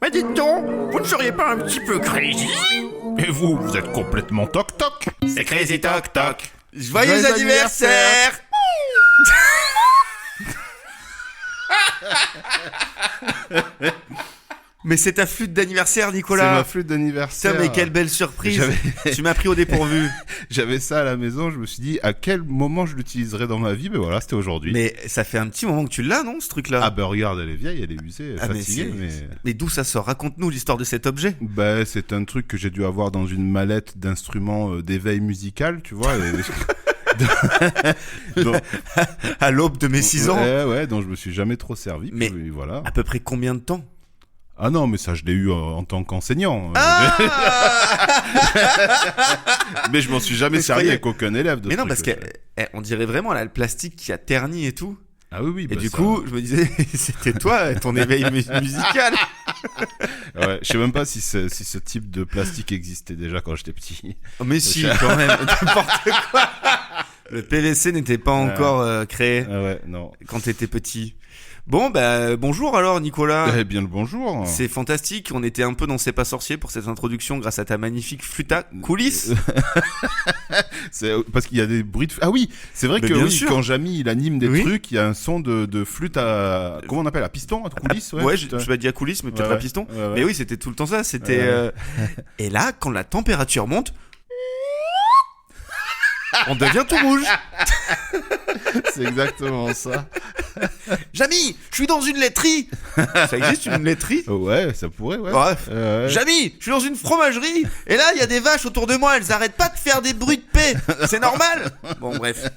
Mais dites donc, vous ne seriez pas un petit peu crazy? Et vous êtes complètement toc-toc. C'est Crazy Toc Toc. Joyeux anniversaire. Mais c'est ta flûte d'anniversaire, Nicolas. C'est ma flûte d'anniversaire. Putain, mais quelle belle surprise. Tu m'as pris au dépourvu. J'avais ça à la maison, je me suis dit à quel moment je l'utiliserai dans ma vie, mais voilà, c'était aujourd'hui. Mais ça fait un petit moment que tu l'as, non, ce truc-là? Ah bah regarde, elle est vieille, elle est usée, Ah, fatiguée, mais d'où ça sort? Raconte-nous l'histoire de cet objet. Bah c'est un truc que j'ai dû avoir dans une mallette d'instruments d'éveil musical, tu vois. À l'aube de mes 6 ans. Ouais, dont je me suis jamais trop servi. Mais puis, voilà. À peu près combien de temps? Ah non, mais ça je l'ai eu en tant qu'enseignant. Mais je m'en suis jamais servi avec aucun élève. Mais non, parce qu'on dirait vraiment là le plastique qui a terni et tout. Ah oui. Et du coup, je me disais, c'était toi, ton éveil musical. Ouais, je sais même pas si ce type de plastique existait déjà quand j'étais petit. Oh, mais si, quand même, n'importe quoi. Le PVC n'était pas encore créé non. quand t'étais petit. Bon, bah, bonjour alors, Nicolas. Eh bien, le bonjour. C'est fantastique. On était un peu dans C'est pas sorcier pour cette introduction grâce à ta magnifique flûte à coulisses. C'est parce qu'il y a des bruits de... Ah oui, c'est vrai que oui, quand Jamy il anime des trucs, il y a un son de flûte à... Comment on appelle? À piston? À coulisses? Ouais, tu m'as dit à coulisses, mais peut-être à piston. Ouais. Mais oui, c'était tout le temps ça. C'était... Et là, quand la température monte... on devient tout rouge. C'est exactement ça. Jamy, je suis dans une laiterie. Ça existe une laiterie? Ouais, ça pourrait, ouais. Bref. Jamy, je suis dans une fromagerie. Et là, il y a des vaches autour de moi. Elles arrêtent pas de faire des bruits de paix. C'est normal. Bon, bref.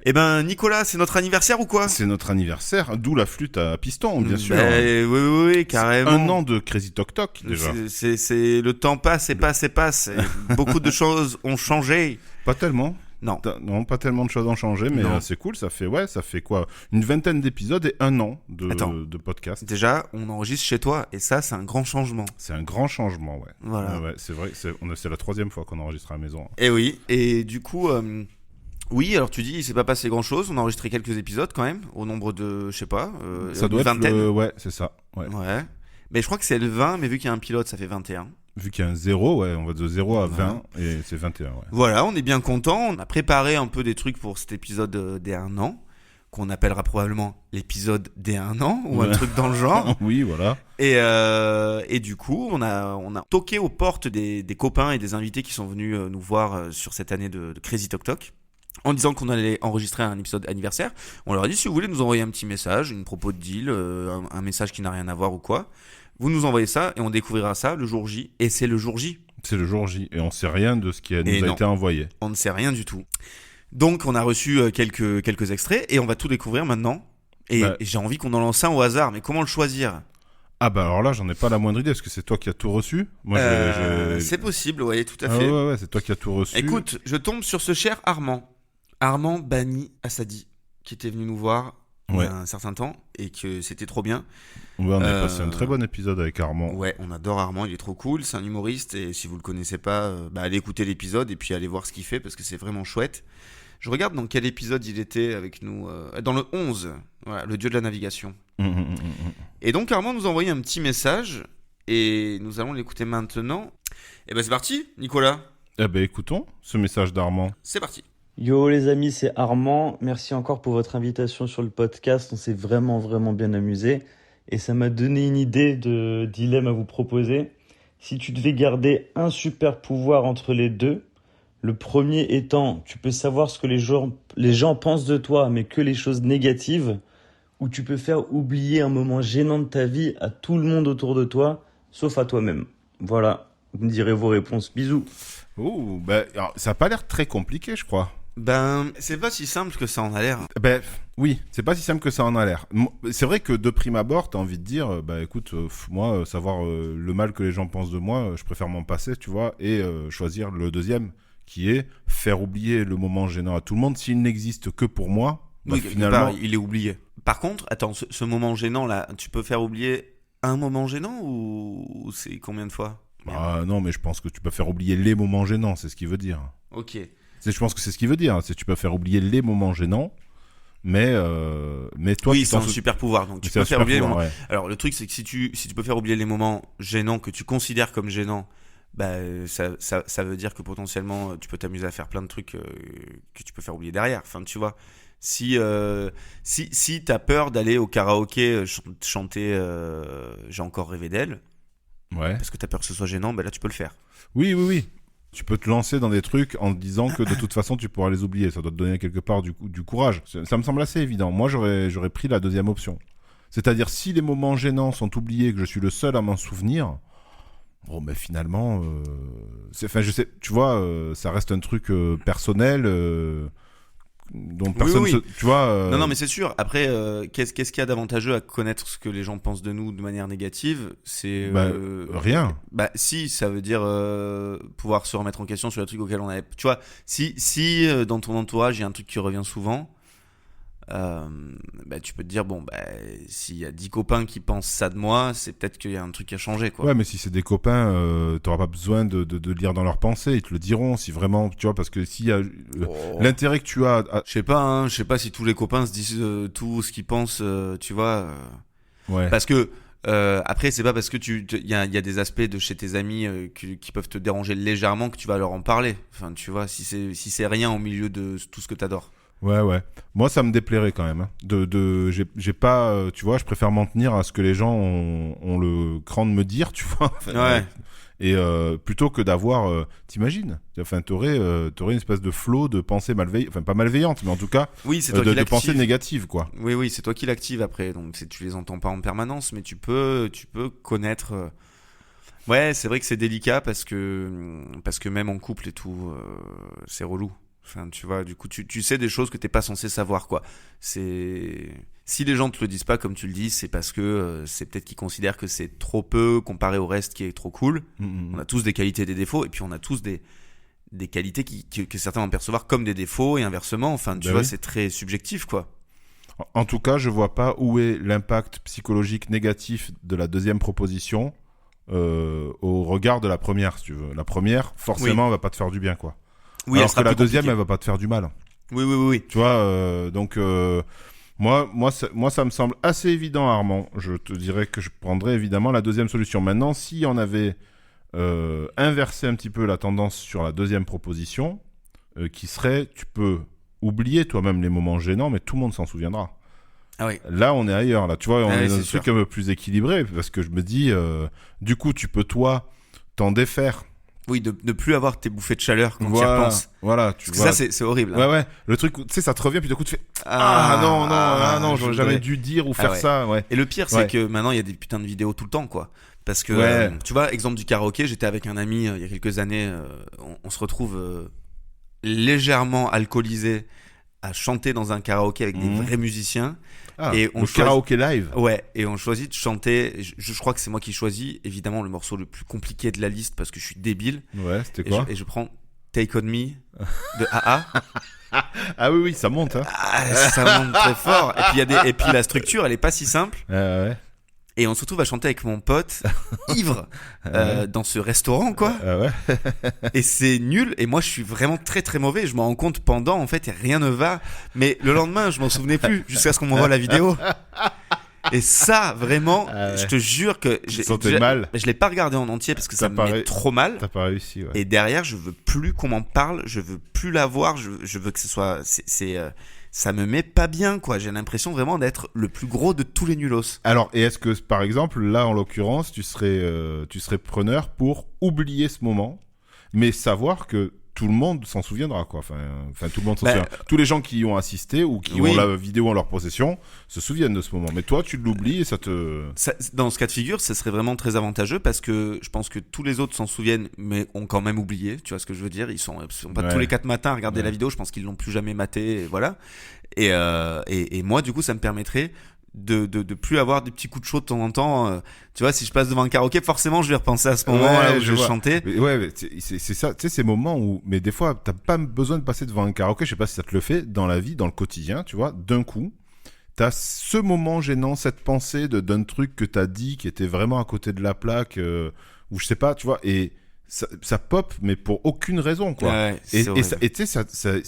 Eh ben, Nicolas, c'est notre anniversaire ou quoi? C'est notre anniversaire, d'où la flûte à piston, bien sûr. Oui, carrément. 1 an de Crazy Toc Toc, déjà. C'est le temps passe et passe. Beaucoup de choses ont changé. Pas tellement. Non, pas tellement de choses ont changé, mais c'est cool. Ça fait quoi? Une 20aine d'épisodes et 1 an de podcast. Déjà, on enregistre chez toi et ça, c'est un grand changement. C'est un grand changement, ouais. Voilà. Ouais, c'est vrai, c'est la 3e fois qu'on enregistre à la maison. Et oui, et du coup... Oui, alors tu dis, il s'est pas passé grand chose. On a enregistré quelques épisodes quand même, au nombre de, je sais pas, ça doit vingtaine. Ouais, c'est ça. Ouais. Mais je crois que c'est le 20, mais vu qu'il y a un pilote, ça fait 21. Vu qu'il y a un 0, ouais, on va de 0 à 20, et c'est 21, ouais. Voilà, on est bien content. On a préparé un peu des trucs pour cet épisode des 1 an, qu'on appellera probablement l'épisode des 1 an, ou un truc dans le genre. Oui, voilà. Et du coup, on a toqué aux portes des copains et des invités qui sont venus nous voir sur cette année de Crazy Toc Toc. En disant qu'on allait enregistrer un épisode anniversaire. On leur a dit, si vous voulez nous envoyer un petit message, une propos de deal, un message qui n'a rien à voir ou quoi, vous nous envoyez ça et on découvrira ça le jour J. Et c'est le jour J. C'est le jour J. Et on sait rien de ce qui nous a été envoyé. On ne sait rien du tout. Donc on a reçu quelques extraits et on va tout découvrir maintenant. Et j'ai envie qu'on en lance un au hasard. Mais comment le choisir? Ah bah alors là, j'en ai pas la moindre idée, parce que c'est toi qui as tout reçu. Moi, c'est possible, ouais, tout à fait. Ouais, c'est toi qui as tout reçu. Écoute, je tombe sur ce cher Armand Bani Assadi, qui était venu nous voir il y a un certain temps et que c'était trop bien. Ouais, on a passé un très bon épisode avec Armand. Ouais, on adore Armand, il est trop cool, c'est un humoriste et si vous le connaissez pas, allez écouter l'épisode et puis allez voir ce qu'il fait parce que c'est vraiment chouette. Je regarde dans quel épisode il était avec nous, dans le 11, voilà, le dieu de la navigation. Et donc Armand nous a envoyé un petit message et nous allons l'écouter maintenant. Et ben c'est parti, Nicolas. Eh ben écoutons ce message d'Armand. C'est parti. Yo les amis, c'est Armand. Merci encore pour votre invitation sur le podcast. On s'est vraiment bien amusé. Et ça m'a donné une idée de dilemme à vous proposer. Si tu devais garder un super pouvoir entre les deux, le premier étant, tu peux savoir ce que les gens pensent de toi, mais que les choses négatives, ou tu peux faire oublier un moment gênant de ta vie à tout le monde autour de toi, sauf à toi-même. Voilà, vous me direz vos réponses. Bisous. Oh, alors, ça a pas l'air très compliqué, je crois. C'est pas si simple que ça en a l'air. Oui, c'est pas si simple que ça en a l'air. C'est vrai que de prime abord, t'as envie de dire, écoute, moi, savoir le mal que les gens pensent de moi, je préfère m'en passer, tu vois, et choisir le deuxième, qui est faire oublier le moment gênant à tout le monde s'il n'existe que pour moi. Oui, finalement, il est oublié. Par contre, attends, ce moment gênant là, tu peux faire oublier un moment gênant ou c'est combien de fois? Non, mais je pense que tu peux faire oublier les moments gênants, c'est ce qu'il veut dire. Ok. Je pense que c'est ce qu'il veut dire, c'est que tu peux faire oublier les moments gênants, mais toi, Oui, tu c'est t'en un sou- super pouvoir. Donc tu c'est peux un faire super oublier les pouvoir, moments. ouais. Alors le truc, c'est que si tu peux faire oublier les moments gênants que tu considères comme gênants, bah ça veut dire que potentiellement tu peux t'amuser à faire plein de trucs que tu peux faire oublier derrière. Enfin, tu vois. Si t'as peur d'aller au karaoké chanter J'ai encore rêvé d'elle, Ouais. parce que t'as peur que ce soit gênant, bah là tu peux le faire. Oui. Tu peux te lancer dans des trucs en te disant que de toute façon tu pourras les oublier. Ça doit te donner quelque part du courage. Ça me semble assez évident. Moi, j'aurais pris la deuxième option. C'est-à-dire, si les moments gênants sont oubliés, que je suis le seul à m'en souvenir, bon, ben finalement, je sais, tu vois, ça reste un truc personnel dont personne oui. tu vois. Non, mais c'est sûr. Après, qu'est-ce qu'il y a d'avantageux à connaître ce que les gens pensent de nous de manière négative? C'est rien. Bah, si, ça veut dire pouvoir se remettre en question sur les trucs auxquels on avait. Tu vois, si dans ton entourage il y a un truc qui revient souvent, bah tu peux te dire bon, bah s'il y a 10 copains qui pensent ça de moi, c'est peut-être qu'il y a un truc qui a changé, quoi. Ouais, mais si c'est des copains, t'auras pas besoin de lire dans leurs pensées. Ils te le diront si vraiment, tu vois, parce que s'il y a l'intérêt que tu as. Je sais pas si tous les copains se disent tout ce qu'ils pensent, tu vois. Ouais. Parce que après, c'est pas parce que il y a des aspects de chez tes amis qui peuvent te déranger légèrement que tu vas leur en parler. Enfin, tu vois, si c'est rien au milieu de tout ce que t'adores. Ouais. Moi, ça me déplairait quand même. Hein. J'ai pas, tu vois, je préfère m'en tenir à ce que les gens ont le cran de me dire, tu vois. Ouais. Et plutôt que d'avoir, t'imagines, enfin, t'aurais une espèce de flot de pensées malveillantes, enfin pas malveillantes, mais en tout cas, Oui, c'est toi qui de l'active. pensées négatives, quoi. Oui, c'est toi qui l'active après. Donc tu les entends pas en permanence, mais tu peux connaître. Ouais, c'est vrai que c'est délicat parce que même en couple et tout, c'est relou. Enfin, tu vois, du coup, tu sais des choses que t'es pas censé savoir, quoi. Si les gens te le disent pas comme tu le dis, c'est parce que c'est peut-être qu'ils considèrent que c'est trop peu comparé au reste qui est trop cool. On a tous des qualités et des défauts, et puis on a tous des qualités que certains vont percevoir comme des défauts et inversement. Enfin, tu vois, c'est très subjectif, quoi. En tout cas, je vois pas où est l'impact psychologique négatif de la deuxième proposition au regard de la première, si tu veux. La première, forcément, elle va pas te faire du bien, quoi. Oui, Alors que la deuxième, compliquée. elle va pas te faire du mal. Oui. Tu vois, donc moi, ça me semble assez évident, Armand. Je te dirais que je prendrais évidemment la deuxième solution. Maintenant, si on avait inversé un petit peu la tendance sur la deuxième proposition, qui serait, tu peux oublier toi-même les moments gênants, mais tout le monde s'en souviendra. Ah oui. Là, on est ailleurs. Là, tu vois, on est dans un c'est truc sûr. un peu plus équilibré, parce que je me dis, du coup, tu peux toi t'en défaire. Oui, de ne plus avoir tes bouffées de chaleur quand tu y repenses. Voilà, Parce que ça, c'est horrible. Hein. Ouais. Le truc, tu sais, ça te revient, puis d'un coup, tu fais non, j'aurais jamais dû dire ou faire ouais. ça, ouais. Et le pire, c'est que maintenant, il y a des putains de vidéos tout le temps, quoi. Parce que, tu vois, exemple du karaoké, j'étais avec un ami il y a quelques années, on se retrouve légèrement alcoolisé à chanter dans un karaoké avec des vrais musiciens. Ah, et on le karaoké live. Ouais, et on choisit de chanter. Je crois que c'est moi qui choisis, évidemment, le morceau le plus compliqué de la liste parce que je suis débile. Ouais, c'était quoi? Et je prends Take On Me de AA. Ah oui, ça monte, hein. Ah, ça monte très fort. Et puis la structure, elle est pas si simple. Ouais. Et on se retrouve à chanter avec mon pote, ivre, dans ce restaurant, quoi. Ouais. Et c'est nul. Et moi, je suis vraiment très très mauvais. Je m'en rends compte pendant, en fait, et rien ne va. Mais le lendemain, je m'en souvenais plus, jusqu'à ce qu'on m'envoie la vidéo. Et ça, vraiment, je te jure que je l'ai pas regardé en entier parce que ça me met trop mal. T'as pas réussi, ouais. Et derrière, je veux plus qu'on m'en parle. Je veux plus la voir. Je veux que ce soit, ça me met pas bien, quoi. J'ai l'impression vraiment d'être le plus gros de tous les nulos. Alors, et est-ce que, par exemple, là, en l'occurrence, tu serais preneur pour oublier ce moment, mais savoir que tout le monde s'en souviendra, quoi. Enfin, tout le monde s'en souvient. Tous les gens qui y ont assisté ou qui ont la vidéo en leur possession se souviennent de ce moment. Mais toi, tu l'oublies et ça te... Dans ce cas de figure, ça serait vraiment très avantageux parce que je pense que tous les autres s'en souviennent, mais ont quand même oublié. Tu vois ce que je veux dire? Ils sont pas tous les 4 matins à regarder la vidéo. Je pense qu'ils l'ont plus jamais maté. Et voilà. Et moi, du coup, ça me permettrait de plus avoir des petits coups de chaud de temps en temps. Tu vois, si je passe devant un karaoké, forcément, je vais repenser à ce moment-là où je vais chanter. Mais c'est ça, tu sais, ces moments où, mais des fois, t'as pas besoin de passer devant un karaoké, je sais pas si ça te le fait, dans la vie, dans le quotidien, tu vois, d'un coup, t'as ce moment gênant, cette pensée d'un truc que t'as dit qui était vraiment à côté de la plaque, ou je sais pas, tu vois, et ça pop, mais pour aucune raison, quoi. Ouais, Et c'est horrible. tu sais,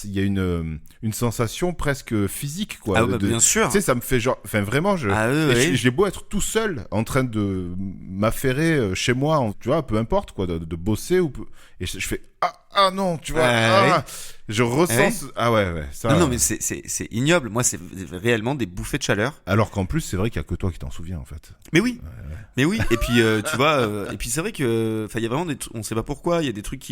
il y a une sensation presque physique, quoi. Ah ouais, bien sûr. Tu sais, ça me fait genre, enfin vraiment, Ah oui, oui. j'ai beau être tout seul en train de m'affairer chez moi, tu vois, peu importe, quoi, de bosser et je fais ah non, tu vois, je ressens, Ouais. ouais, ça. Non, mais c'est ignoble. Moi, c'est réellement des bouffées de chaleur. Alors qu'en plus, c'est vrai qu'il y a que toi qui t'en souviens, en fait. Mais oui, mais oui. Et puis tu vois, et puis c'est vrai que, enfin, il y a vraiment on sait pas pourquoi. Il y a des trucs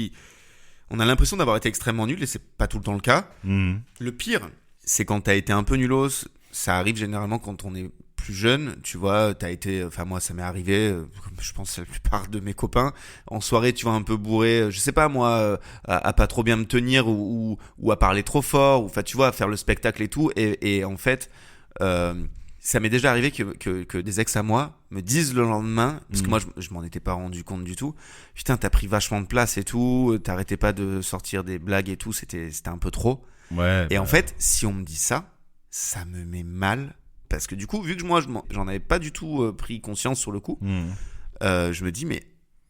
on a l'impression d'avoir été extrêmement nul et c'est pas tout le temps le cas. Le pire, c'est quand t'as été un peu nulos. Ça arrive généralement quand on est plus jeune, tu vois, enfin moi ça m'est arrivé, comme je pense la plupart de mes copains, en soirée tu vois un peu bourré, je sais pas moi, à pas trop bien me tenir ou à parler trop fort, ou enfin tu vois, à faire le spectacle et tout, et en fait, ça m'est déjà arrivé que des ex à moi me disent le lendemain, parce que moi je m'en étais pas rendu compte du tout, putain t'as pris vachement de place et tout, t'arrêtais pas de sortir des blagues et tout, c'était un peu trop. Ouais. Et en fait, si on me dit ça me met mal. Parce que du coup, vu que moi, j'en avais pas du tout pris conscience sur le coup, je me dis, mais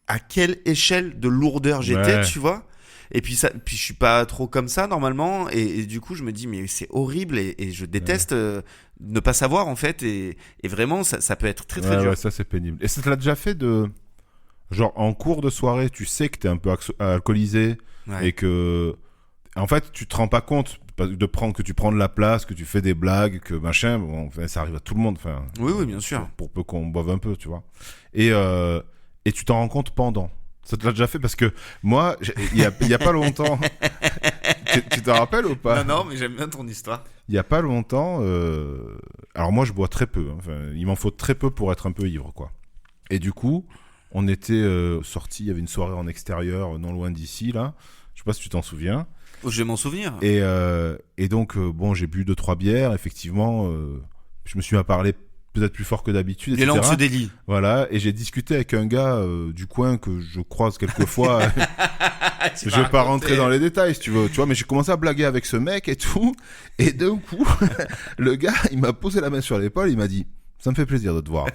à quelle échelle de lourdeur j'étais, Ouais. tu vois? Et puis je suis pas trop comme ça normalement, et du coup, je me dis, mais c'est horrible, et je déteste ne pas savoir en fait, et vraiment, ça peut être très très dur. Ouais, ça c'est pénible. Et ça te l'a déjà fait genre en cours de soirée, tu sais que t'es un peu alcoolisé Ouais. et que, en fait, tu te rends pas compte que tu prends de la place, que tu fais des blagues, que machin, bon, enfin, ça arrive à tout le monde, enfin. Oui, bien sûr. Pour peu qu'on boive un peu, tu vois. Et tu t'en rends compte pendant. Ça te l'a déjà fait parce que moi, il y a pas longtemps, tu te rappelles ou pas? Non, mais j'aime bien ton histoire. Il y a pas longtemps, alors moi je bois très peu, hein. Enfin, il m'en faut très peu pour être un peu ivre, quoi. Et du coup, on était sortis, il y avait une soirée en extérieur, non loin d'ici, là. Je sais pas si tu t'en souviens. Je vais m'en souvenir. Et donc, bon, j'ai bu 2-3 bières, effectivement, je me suis mis à parler peut-être plus fort que d'habitude, Les etc. langues se délient. Voilà, et j'ai discuté avec un gars du coin que je croise quelquefois. Je vais pas rentrer dans les détails, si tu veux, tu vois, mais j'ai commencé à blaguer avec ce mec et tout, et d'un coup, le gars, il m'a posé la main sur l'épaule, il m'a dit, ça me fait plaisir de te voir.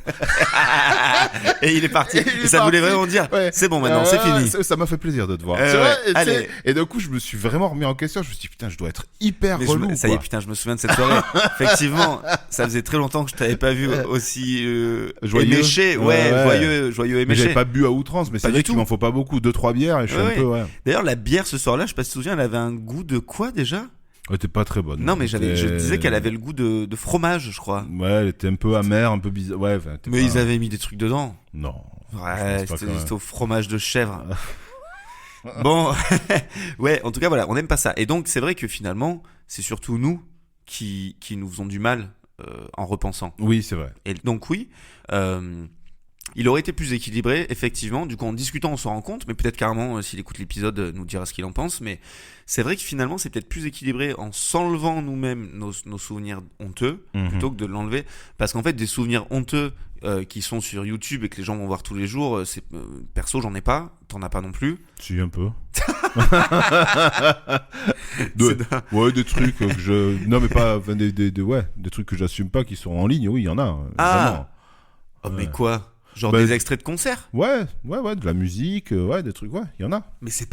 Et il est parti. Et il est Et ça voulait parti. vraiment dire, Ouais. c'est bon maintenant, c'est fini. Ça m'a fait plaisir de te voir. Ouais, Tu vois, ouais. et tu sais, Allez. et d'un coup, je me suis vraiment remis en question. Je me suis dit, putain, je dois être hyper Mais relou. ça y est, quoi. putain, je me souviens de cette soirée. Effectivement, ça faisait très longtemps que je t'avais pas vu aussi Joyeux. éméché. Ouais, ouais. Joyeux Mais éméché. j'avais pas bu à outrance, mais Pas c'est vrai du qu'il tout. m'en faut pas beaucoup. 2-3 bières et je suis Ouais, un peu, ouais. D'ailleurs, la bière ce soir-là, je sais pas si tu te souviens, elle avait un goût de quoi déjà? Elle était pas très bonne. Non, mais je C'était- disais qu'elle avait le goût de fromage, je crois. Ouais, elle était un peu amère, un peu bizarre. Ouais, enfin, Mais ils avaient mis des trucs dedans. Non. Ouais, pense pas c'était quand même. au fromage de chèvre. Bon, ouais, en tout cas, voilà, on n'aime pas ça. Et donc, c'est vrai que finalement, c'est surtout nous qui nous faisons du mal en repensant. Oui, c'est vrai. Et donc, oui, il aurait été plus équilibré, effectivement. Du coup, en discutant, on s'en rend compte, mais peut-être carrément, s'il écoute l'épisode, nous dira ce qu'il en pense. Mais c'est vrai que finalement, c'est peut-être plus équilibré en s'enlevant nous-mêmes nos souvenirs honteux, plutôt que de l'enlever. Parce qu'en fait, des souvenirs honteux qui sont sur YouTube et que les gens vont voir tous les jours, perso, j'en ai pas. T'en as pas non plus. Si, un peu. C'est Ouais, des trucs que je. Non, mais pas. Enfin, des trucs que j'assume pas qui sont en ligne, oui, il y en a. Ah. Vraiment. Oh, mais Ouais. quoi? Genre Bah, des extraits de concerts? Ouais, de la musique, ouais, des trucs, ouais, il y en a. Mais ça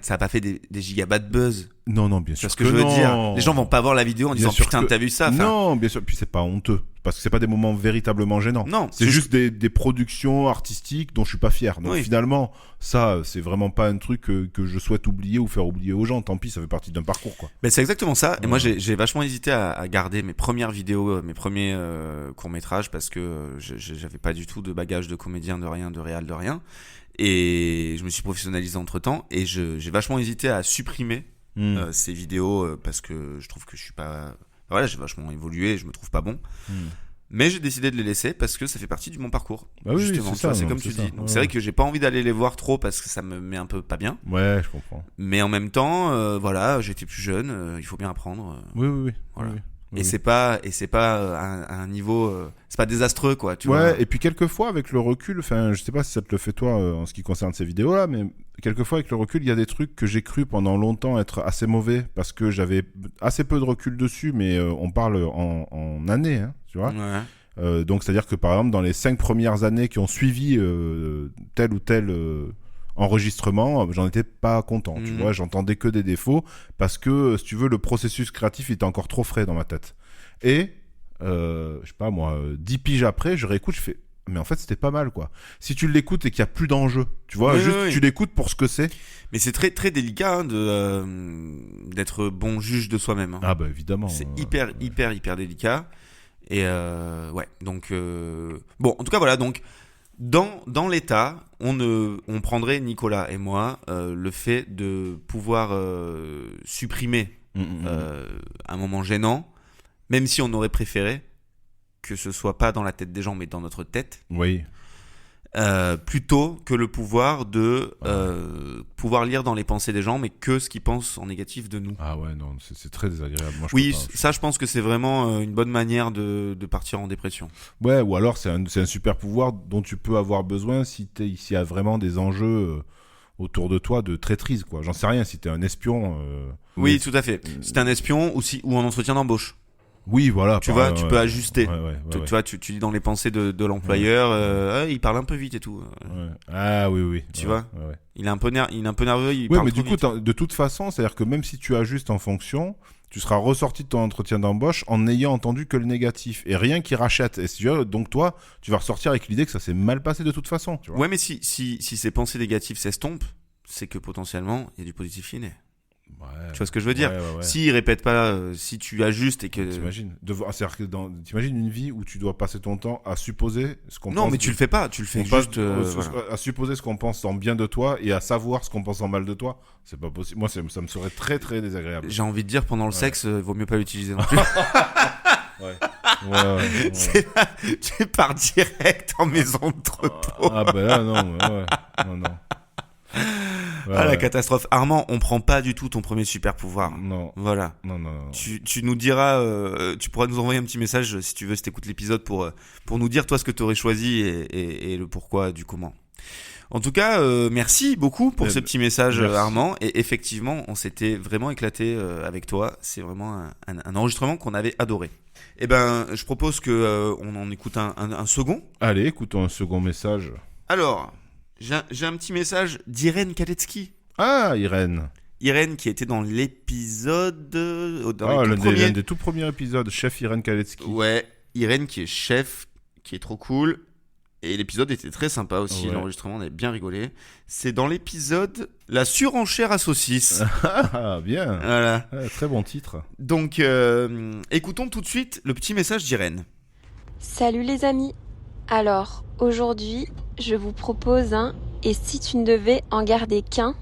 a pas fait des gigabats de buzz. Non, bien Tu sûr. vois ce que je veux non. dire? Les gens vont pas voir la vidéo en Bien disant sûr putain, que- t'as vu ça? Enfin, Non, bien sûr. Puis c'est pas honteux. Parce que c'est pas des moments véritablement gênants. non, C'est juste des productions artistiques dont je suis pas fier. Donc Oui. finalement, ça, c'est vraiment pas un truc que je souhaite oublier ou faire oublier aux gens. Tant pis, ça fait partie d'un parcours, quoi. Ben c'est exactement ça. Et Ouais. moi, j'ai vachement hésité à garder mes premières vidéos, mes premiers courts-métrages parce que j'avais pas du tout de bagage de comédien, de rien, de réal, de rien. Et je me suis professionnalisé entre-temps et j'ai vachement hésité à supprimer ces vidéos parce que je trouve que je suis pas... Voilà, j'ai vachement évolué et je me trouve pas bon. Mais j'ai décidé de les laisser parce que ça fait partie du mon parcours. Bah oui, justement, c'est tu vois, ça, c'est non, comme c'est tu ça. dis. Donc Ouais. c'est vrai que j'ai pas envie d'aller les voir trop parce que ça me met un peu pas bien. Ouais, je comprends. Mais en même temps, voilà, j'étais plus jeune, il faut bien apprendre. Oui. Voilà. Oui. Et c'est pas à un niveau c'est pas désastreux quoi, tu Ouais, vois. et puis quelquefois avec le recul, enfin je sais pas si ça te le fait toi en ce qui concerne ces vidéos là, mais quelquefois avec le recul il y a des trucs que j'ai cru pendant longtemps être assez mauvais parce que j'avais assez peu de recul dessus, mais on parle en années, hein, tu vois. Ouais. Donc c'est à dire que par exemple dans les 5 premières années qui ont suivi tel ou tel enregistrement, j'en étais pas content. Tu vois, j'entendais que des défauts parce que, si tu veux, le processus créatif était encore trop frais dans ma tête. Et, je sais pas moi, 10 piges après, je réécoute, je fais, mais en fait, c'était pas mal, quoi. Si tu l'écoutes et qu'il y a plus d'enjeu, tu vois, tu l'écoutes pour ce que c'est. Mais c'est très très délicat d'être bon juge de soi-même. Hein. Ah bah évidemment. C'est hyper délicat. Et ouais, donc bon, en tout cas voilà, donc dans l'état, on prendrait Nicolas et moi le fait de pouvoir supprimer un moment gênant, même si on aurait préféré que ce soit pas dans la tête des gens, mais dans notre tête. Oui. Plutôt que le pouvoir de pouvoir lire dans les pensées des gens, mais que ce qu'ils pensent en négatif de nous. Ah ouais, non, c'est très désagréable. Moi, je pense que c'est vraiment une bonne manière de partir en dépression. Ouais, ou alors c'est un super pouvoir dont tu peux avoir besoin s'il y a vraiment des enjeux autour de toi de traîtrise, quoi. J'en sais rien, si t'es un espion. Oui, tout à fait. Si t'es un espion ou en entretien d'embauche. Oui, voilà. Tu vois, tu peux ajuster. Tu vois, tu lis dans les pensées de l'employeur, il parle un peu vite et tout. Ouais. Ah oui. Tu vois, il est un peu nerveux. Oui, mais du coup, de toute façon, c'est-à-dire que même si tu ajustes en fonction, tu seras ressorti de ton entretien d'embauche en n'ayant entendu que le négatif et rien qui rachète. Et donc toi, tu vas ressortir avec l'idée que ça s'est mal passé de toute façon. Tu vois. Ouais, mais si ces pensées négatives s'estompent, c'est que potentiellement il y a du positif qui est né. Ouais, tu vois ce que je veux dire? Ouais. S'il répète pas, si tu ajustes et que... C'est-à-dire que t'imagines une vie où tu dois passer ton temps à supposer ce qu'on pense... Non, mais tu le fais pas, tu le fais juste... à supposer ce qu'on pense en bien de toi et à savoir ce qu'on pense en mal de toi. C'est pas possible. Moi, ça me serait très très désagréable. J'ai envie de dire, pendant le sexe, vaut mieux pas l'utiliser non plus. Ouais. Tu pars direct en maison de repos. Ah bah là, non. La catastrophe. Armand, on prend pas du tout ton premier super pouvoir. Non. Voilà. Non. Tu nous diras, tu pourras nous envoyer un petit message si tu veux, si t'écoutes l'épisode pour nous dire toi ce que t'aurais choisi et le pourquoi du comment. En tout cas, merci beaucoup pour ce petit message, Armand. Et effectivement, on s'était vraiment éclaté avec toi. C'est vraiment un enregistrement qu'on avait adoré. Eh ben, je propose que on en écoute un second. Allez, écoutons un second message. Alors, j'ai un petit message d'Irène Kaletsky. Ah, Irène. Irène qui était dans l'épisode... l'un des tout premiers épisodes, chef Irène Kaletsky. Ouais, Irène qui est chef, qui est trop cool. Et l'épisode était très sympa aussi, l'enregistrement, on avait bien rigolé. C'est dans l'épisode La surenchère à saucisses. Ah, bien. Voilà. Très bon titre. Donc, écoutons tout de suite le petit message d'Irène. Salut les amis. Alors, aujourd'hui, je vous propose un « Et si tu ne devais en garder qu'un ?»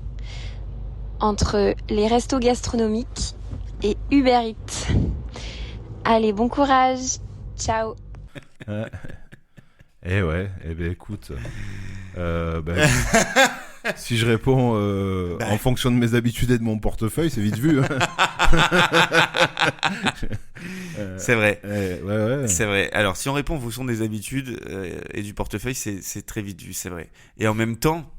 entre les restos gastronomiques et Uber Eats. Allez, bon courage. Ciao. Ben écoute, si je réponds en fonction de mes habitudes et de mon portefeuille, c'est vite vu. Hein. C'est vrai. Ouais. C'est vrai. Alors, si on répond en fonction des habitudes et du portefeuille, c'est très vite vu, c'est vrai. Et en même temps,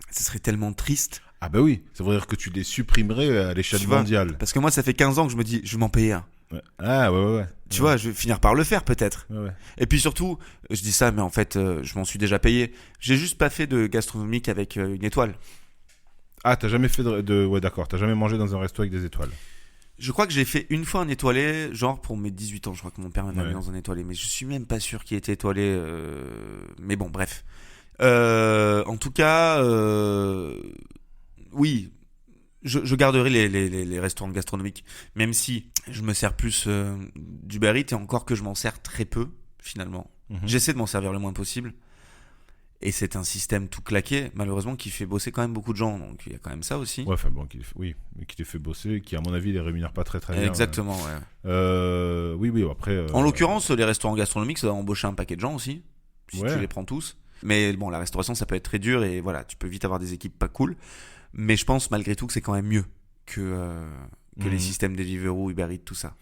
ce serait tellement triste. Ah bah oui, ça veut dire que tu les supprimerais à l'échelle mondiale. Parce que moi, ça fait 15 ans que je me dis, je vais m'en payer un. Ouais. Ah ouais. Tu vois, je vais finir par le faire peut-être. Ouais. Et puis surtout, je dis ça, mais en fait, je m'en suis déjà payé. J'ai juste pas fait de gastronomique avec une étoile. Ah, t'as jamais fait ouais, d'accord, t'as jamais mangé dans un resto avec des étoiles. Je crois que j'ai fait une fois un étoilé, genre pour mes 18 ans. Je crois que mon père m'a mis dans un étoilé, mais je suis même pas sûr qu'il ait été étoilé. Mais bon, bref. En tout cas, oui. Je garderai les restaurants gastronomiques, même si je me sers plus d'Uber Eats et encore que je m'en sers très peu finalement. J'essaie de m'en servir le moins possible. Et c'est un système tout claqué, malheureusement, qui fait bosser quand même beaucoup de gens. Donc il y a quand même ça aussi. Ouais, enfin bon, mais qui les fait bosser, qui à mon avis les rémunère pas très bien. Exactement, ouais. Oui, après. En l'occurrence, les restaurants gastronomiques, ça va embaucher un paquet de gens aussi, si tu les prends tous. Mais bon, la restauration, ça peut être très dur et voilà, tu peux vite avoir des équipes pas cool. Mais je pense malgré tout que c'est quand même mieux que les systèmes Deliveroo, Uber Eats, tout ça.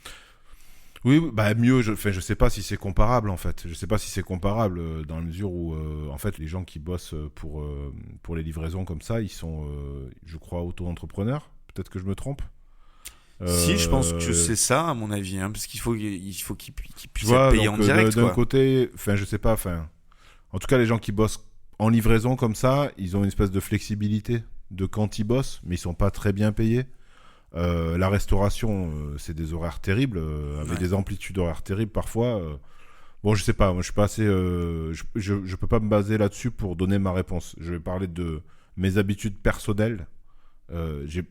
Oui, bah mieux, je sais pas si c'est comparable en fait. Je sais pas si c'est comparable dans la mesure où en fait les gens qui bossent pour les livraisons comme ça, ils sont je crois auto-entrepreneurs. Peut-être que je me trompe. Si, je pense que c'est ça à mon avis, hein, parce qu'il faut qu'ils puissent être payés en direct. D'un côté, enfin je sais pas, en tout cas les gens qui bossent en livraison comme ça, ils ont une espèce de flexibilité de quand ils bossent, mais ils sont pas très bien payés. La restauration, c'est des horaires terribles, avec des amplitudes horaires terribles parfois. Bon, je sais pas, moi je suis pas assez. Je peux pas me baser là-dessus pour donner ma réponse. Je vais parler de mes habitudes personnelles. J'ai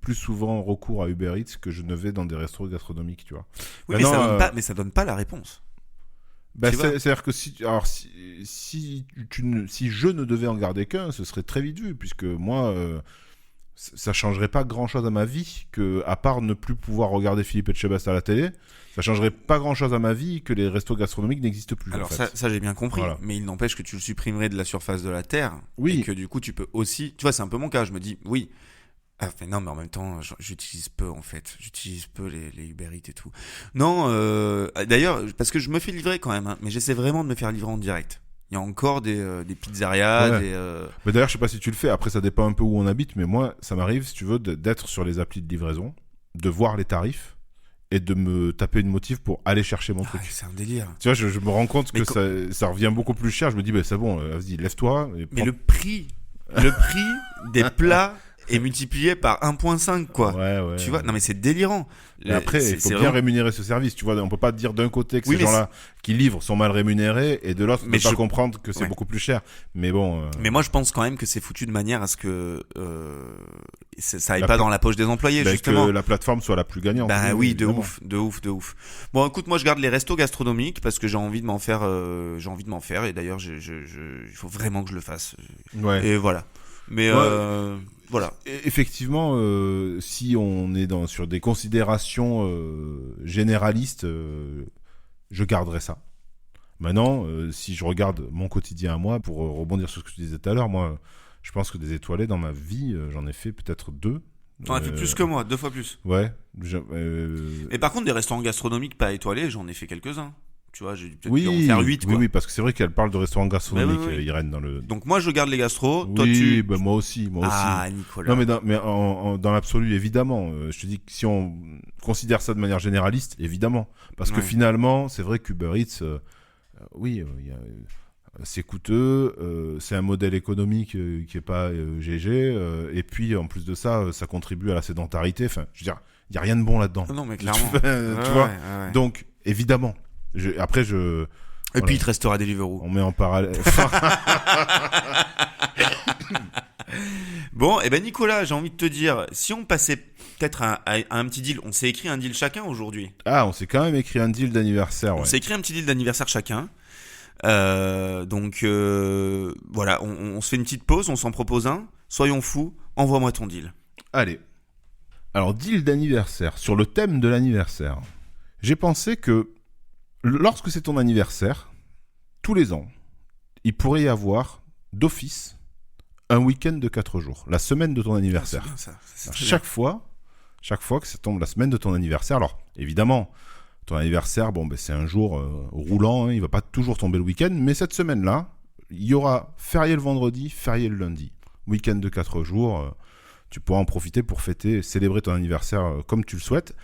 plus souvent recours à Uber Eats que je ne vais dans des restaurants gastronomiques, tu vois. Oui, mais ça donne pas la réponse. C'est-à-dire que si je ne devais en garder qu'un, ce serait très vite vu, puisque moi, ça changerait pas grand-chose à ma vie, que à part ne plus pouvoir regarder Philippe Etchebest à la télé, ça changerait pas grand-chose à ma vie que les restos gastronomiques n'existent plus. Alors en fait. ça j'ai bien compris, Voilà. mais il n'empêche que tu le supprimerais de la surface de la Terre, Oui. et que du coup tu peux aussi... Tu vois, c'est un peu mon cas, je me dis, oui... Ah, mais non, mais en même temps, j'utilise peu en fait. J'utilise peu les Uber Eats et tout. Non, d'ailleurs, parce que je me fais livrer quand même, hein, mais j'essaie vraiment de me faire livrer en direct. Il y a encore des pizzerias, Ouais. Mais d'ailleurs, je sais pas si tu le fais. Après, ça dépend un peu où on habite, mais moi, ça m'arrive, si tu veux, d'être sur les applis de livraison, de voir les tarifs et de me taper une motive pour aller chercher mon truc. c'est un délire. Tu vois, je me rends compte Mais que ça revient beaucoup plus cher. Je me dis, bah, c'est bon, vas-y, lève-toi. Et Mais prends- le prix des plats est multiplié par 1.5 quoi. Ouais. Tu vois, non mais c'est délirant. Et après, il faut bien rémunérer ce service. Tu vois, on peut pas dire d'un côté que Oui, ces mais gens-là qui livrent sont mal rémunérés et de l'autre Mais ne pas je- comprendre que c'est Ouais. beaucoup plus cher. Mais bon. Mais moi je pense quand même que c'est foutu de manière à ce que ça aille La pas pla- dans la poche des employés bah, justement. que la plateforme soit la plus gagnante. Bah oui, de évidemment. ouf. Bon, écoute, moi je garde les restos gastronomiques parce que j'ai envie de m'en faire, et d'ailleurs, il faut vraiment que je le fasse. Ouais. Et voilà. Mais Ouais. voilà. Effectivement, si on est sur des considérations généralistes, je garderai ça. Maintenant, si je regarde mon quotidien à moi, pour rebondir sur ce que tu disais tout à l'heure, moi, je pense que des étoilés dans ma vie, j'en ai fait peut-être 2. T'en as fait plus que moi, 2 fois plus. Ouais. Mais par contre, des restaurants gastronomiques pas étoilés, j'en ai fait quelques-uns. Tu vois, j'ai dû peut-être Oui, en faire 8 quoi. oui, parce que c'est vrai qu'elle parle de restaurants gastronomiques, Mais oui. Irène, dans le... Donc moi je garde les gastros, toi oui, tu... bah, moi aussi. Ah, Nicolas. Non, mais dans l'absolu, évidemment. Je te dis que si on considère ça de manière généraliste, évidemment. Parce que Ouais. finalement, c'est vrai qu'Uber Eats, c'est coûteux, c'est un modèle économique qui est pas GG, et puis en plus de ça, ça contribue à la sédentarité. Enfin, je veux dire, il y a rien de bon là-dedans. Non mais clairement. Tu vois. Donc, évidemment. Après, Et voilà. puis il te restera Deliveroo. on met en parallèle. Bon, et ben Nicolas, j'ai envie de te dire, si on passait peut-être à un petit deal, on s'est écrit un deal chacun aujourd'hui. Ah, on s'est quand même écrit un deal d'anniversaire. On Ouais. s'est écrit un petit deal d'anniversaire chacun. Donc voilà, on se fait une petite pause, on s'en propose un. Soyons fous, envoie-moi ton deal. Allez. Alors, deal d'anniversaire. Sur le thème de l'anniversaire, j'ai pensé que lorsque c'est ton anniversaire, tous les ans, il pourrait y avoir d'office un week-end de 4 jours, la semaine de ton anniversaire. C'est bien ça. C'est Alors, très chaque fois que ça tombe la semaine de ton anniversaire, alors évidemment, ton anniversaire, bon, ben, c'est un jour roulant, hein, il va pas toujours tomber le week-end, mais cette semaine-là, il y aura férié le vendredi, férié le lundi. Week-end de 4 jours, tu pourras en profiter pour fêter, célébrer ton anniversaire comme tu le souhaites.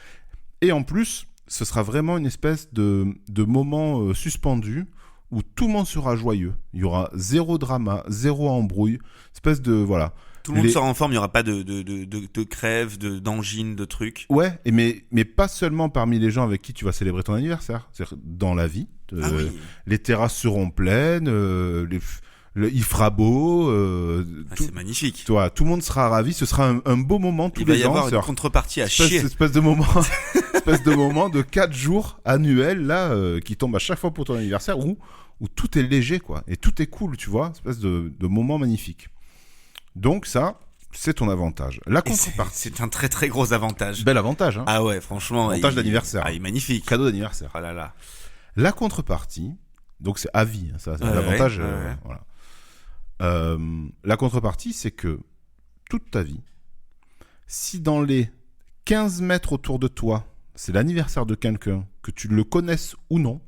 Et en plus, ce sera vraiment une espèce de moment suspendu où tout le monde sera joyeux. Il y aura zéro drama, zéro embrouille, espèce de... Voilà. Tout le monde sera en forme, il n'y aura pas de crève, d'angine, de trucs. Ouais, mais pas seulement parmi les gens avec qui tu vas célébrer ton anniversaire. C'est-à-dire dans la vie. Ah oui. Les terrasses seront pleines, il fera beau. C'est magnifique. tout le monde sera ravi. Ce sera un beau moment tous Il va les y ans. avoir une C'est-à-dire contrepartie à chier. espèce de moment, espèce de moment de 4 jours annuels là qui tombe à chaque fois pour ton anniversaire où tout est léger quoi et tout est cool, tu vois, espèce de moment magnifique. Donc ça, c'est ton avantage. La Et contrepartie, c'est un très très gros avantage. bel avantage, hein. Ah ouais, franchement. Avantage d'anniversaire. Ah, il est magnifique. Cadeau d'anniversaire. Oh là là. La contrepartie, donc c'est à vie, hein, ça, c'est Ouais, l'avantage. ouais. Voilà. La contrepartie, c'est que toute ta vie, si dans les 15 mètres autour de toi, c'est l'anniversaire de quelqu'un, que tu le connaisses ou non,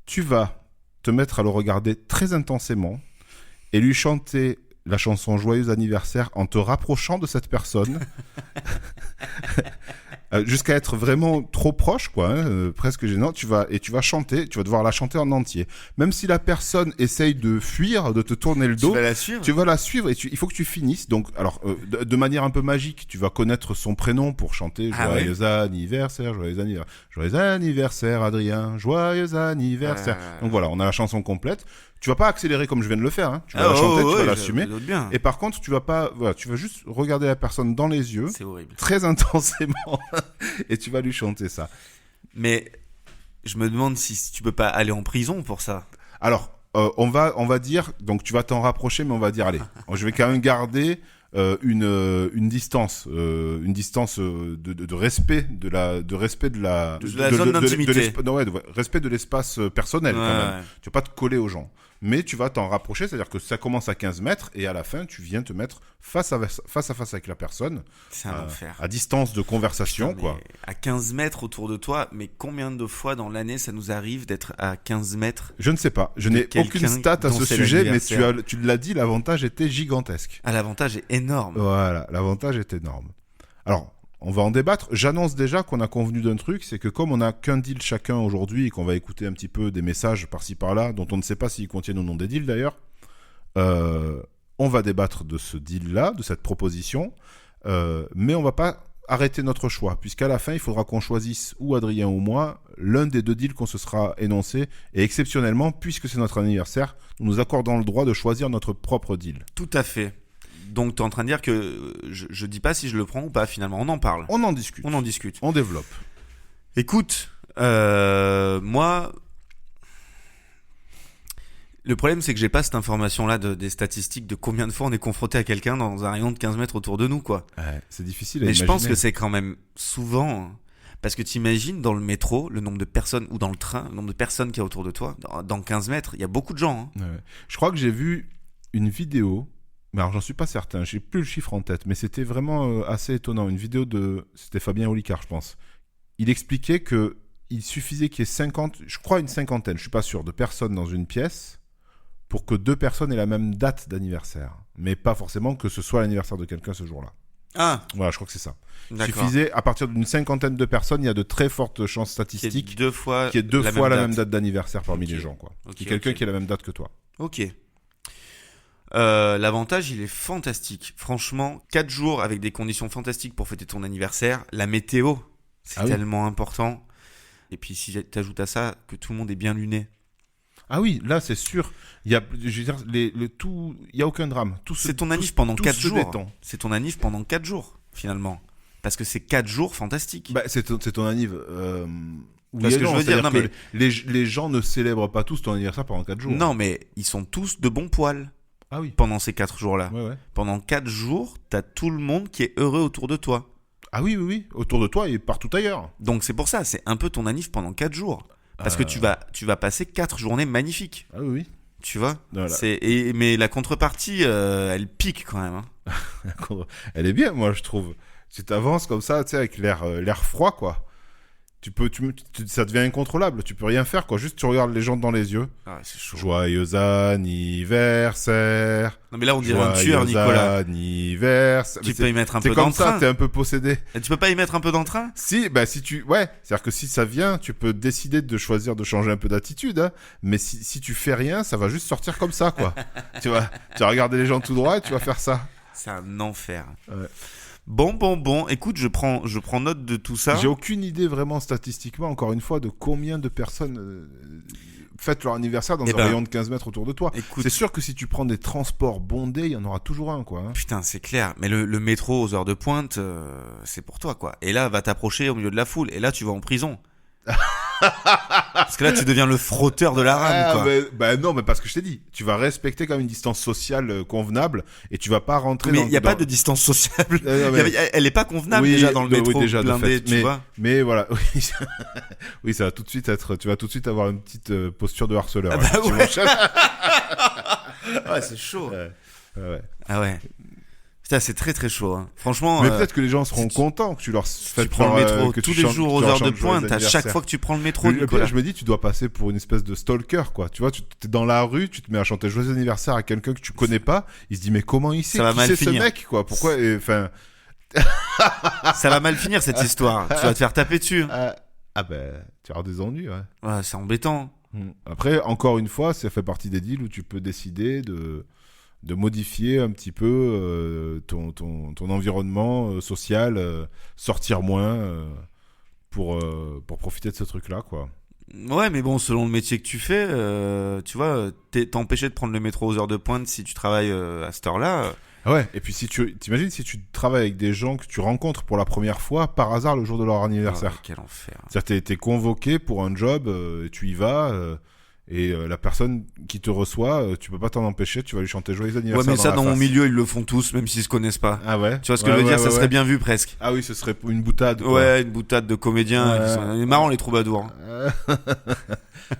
tu vas te mettre à le regarder très intensément et lui chanter la chanson Joyeux anniversaire en te rapprochant de cette personne jusqu'à être vraiment trop proche, quoi, presque gênant. Tu vas chanter, tu vas devoir la chanter en entier. Même si la personne essaye de fuir, de te tourner le dos, tu vas la suivre et il faut que tu finisses. Donc, alors, de manière un peu magique, tu vas connaître son prénom pour chanter joyeux anniversaire, joyeux anniversaire Adrien, joyeux anniversaire. Donc voilà, on a la chanson complète. Tu vas pas accélérer comme je viens de le faire, hein. Tu vas la chanter, tu vas l'assumer. Et par contre, tu vas juste regarder la personne dans les yeux. C'est horrible. Très intensément. Et tu vas lui chanter ça. Mais je me demande si tu peux pas aller en prison pour ça. Alors, on va dire, donc tu vas t'en rapprocher, mais on va dire, allez, je vais quand même garder une distance de respect de la zone d'intimité. Respect de l'espace personnel quand même. Tu vas pas te coller aux gens, mais tu vas t'en rapprocher, c'est-à-dire que ça commence à 15 mètres et à la fin tu viens te mettre face à face avec la personne. C'est un enfer. À distance de conversation. Putain, quoi. À 15 mètres autour de toi, mais combien de fois dans l'année ça nous arrive d'être à 15 mètres? Je ne sais pas, je n'ai aucune stat à ce sujet, mais tu l'as dit, l'avantage était gigantesque. Ah, l'avantage est énorme. Voilà, l'avantage est énorme. Alors, on va en débattre. J'annonce déjà qu'on a convenu d'un truc, c'est que comme on n'a qu'un deal chacun aujourd'hui et qu'on va écouter un petit peu des messages par-ci par-là, dont on ne sait pas s'ils contiennent ou non des deals d'ailleurs, on va débattre de ce deal-là, de cette proposition, mais on va pas arrêter notre choix, puisqu'à la fin, il faudra qu'on choisisse, ou Adrien ou moi, l'un des deux deals qu'on se sera énoncé, et exceptionnellement, puisque c'est notre anniversaire, nous nous accordons le droit de choisir notre propre deal. Tout à fait. Donc tu es en train de dire que je dis pas si je le prends ou pas finalement, on en parle. On en discute. On développe. Écoute, moi, le problème c'est que j'ai pas cette information-là des statistiques de combien de fois on est confronté à quelqu'un dans un rayon de 15 mètres autour de nous, quoi. Ouais, c'est difficile à Mais imaginer. je pense que c'est quand même souvent, parce que t'imagines dans le métro, le nombre de personnes, ou dans le train, le nombre de personnes qu'il y a autour de toi, dans 15 mètres, il y a beaucoup de gens. Hein. Ouais. Je crois que j'ai vu une vidéo. Mais alors j'en suis pas certain, j'ai plus le chiffre en tête, mais c'était vraiment assez étonnant. Une vidéo c'était Fabien Olicard, je pense. Il expliquait que il suffisait qu'il y ait 50, je crois une cinquantaine, je suis pas sûr, de personnes dans une pièce pour que deux personnes aient la même date d'anniversaire. Mais pas forcément que ce soit l'anniversaire de quelqu'un ce jour-là. Ah, voilà, je crois que c'est ça. Il d'accord. suffisait, à partir d'une cinquantaine de personnes, il y a de très fortes chances statistiques qu'il y ait deux fois la même date d'anniversaire parmi les gens, quoi. Okay, Qu'il y ait quelqu'un qui ait la même date que toi. Ok. L'avantage, il est fantastique. Franchement, 4 jours avec des conditions fantastiques pour fêter ton anniversaire. La météo, c'est tellement important. Et puis, si t'ajoutes à ça que tout le monde est bien luné. Ah oui, là, c'est sûr. Il y a, je veux dire, il y a aucun drame. C'est ton anniv pendant 4 jours. C'est ton anniv pendant 4 jours, finalement. Parce que c'est 4 jours fantastiques. Bah, c'est ton anniv. Parce que je veux dire, non, mais les gens ne célèbrent pas tous ton anniversaire pendant 4 jours. Non, mais ils sont tous de bons poils. Ah oui. Pendant ces 4 jours-là. Ouais. Pendant 4 jours, t'as tout le monde qui est heureux autour de toi. Ah oui. Autour de toi et partout ailleurs. Donc c'est pour ça, c'est un peu ton anniv pendant 4 jours. Parce que tu vas passer 4 journées magnifiques. Ah oui. Tu vois, voilà. Mais la contrepartie, elle pique quand même. Hein. Elle est bien, moi, je trouve. Tu t'avances comme ça, tu sais, avec l'air froid, quoi. Ça devient incontrôlable. Tu peux rien faire, quoi. Juste, tu regardes les gens dans les yeux. Ah, c'est chaud. Joyeux anniversaire. Non, mais là, on dirait un tueur, Nicolas. Anniversaire. Tu peux y mettre un peu C'est d'entrain. comme ça, t'es un peu possédé. Et tu peux pas y mettre un peu d'entrain? Si, ouais. C'est-à-dire que si ça vient, tu peux décider de choisir de changer un peu d'attitude, hein. Mais si tu fais rien, ça va juste sortir comme ça, quoi. tu vas regarder les gens tout droit et tu vas faire ça. C'est un enfer. Ouais. Bon. Écoute, je prends note de tout ça. J'ai aucune idée vraiment statistiquement, encore une fois, de combien de personnes fêtent leur anniversaire dans un rayon de 15 mètres autour de toi. Écoute, c'est sûr que si tu prends des transports bondés, il y en aura toujours un, quoi. Hein. Putain, c'est clair. Mais le métro aux heures de pointe, c'est pour toi, quoi. Et là, va t'approcher au milieu de la foule. Et là, tu vas en prison. Parce que là, tu deviens le frotteur de la rame, quoi. Bah non, mais parce que je t'ai dit, tu vas respecter quand même une distance sociale convenable et tu vas pas rentrer mais il n'y a pas de distance sociable. Elle est pas convenable déjà dans le métro déjà, blindé, tu vois. Mais voilà, oui, ça va tout de suite tu vas tout de suite avoir une petite posture de harceleur. Ah bah ouais, c'est chaud. Ouais. Ah ouais. Putain, c'est très très chaud. Hein. Franchement. Mais peut-être que les gens seront contents que tu leur fasses. Tu prends le métro tous les jours aux heures de pointe. À chaque fois que tu prends le métro, Nicolas. Je me dis, tu dois passer pour une espèce de stalker, quoi. Tu vois, tu es dans la rue, tu te mets à chanter joyeux anniversaire à quelqu'un que tu connais pas. Il se dit, mais comment il sait qui c'est ce mec, quoi. Pourquoi? Enfin, Ça va mal finir cette histoire. Tu vas te faire taper dessus. Tu as des ennuis, ouais. Ouais, c'est embêtant. Après, encore une fois, ça fait partie des deals où tu peux décider de modifier un petit peu ton environnement social, sortir moins pour profiter de ce truc-là, quoi. Ouais, mais bon, selon le métier que tu fais, tu vois, t'es empêché de prendre le métro aux heures de pointe si tu travailles à cette heure-là. Ah ouais, et puis t'imagines si tu travailles avec des gens que tu rencontres pour la première fois par hasard le jour de leur anniversaire. Oh, quel enfer. C'est-à-dire t'es convoqué pour un job, et tu y vas, et la personne qui te reçoit, tu peux pas t'en empêcher, tu vas lui chanter joyeux Ouais, anniversaire. mais ça, dans mon face. milieu, ils le font tous, même s'ils se connaissent pas. Ah ouais. Tu vois ce que je veux dire, ça serait bien vu presque. Ah oui, ce serait une boutade. Quoi. Ouais, une boutade de comédiens. Ouais. C'est marrant, les troubadours.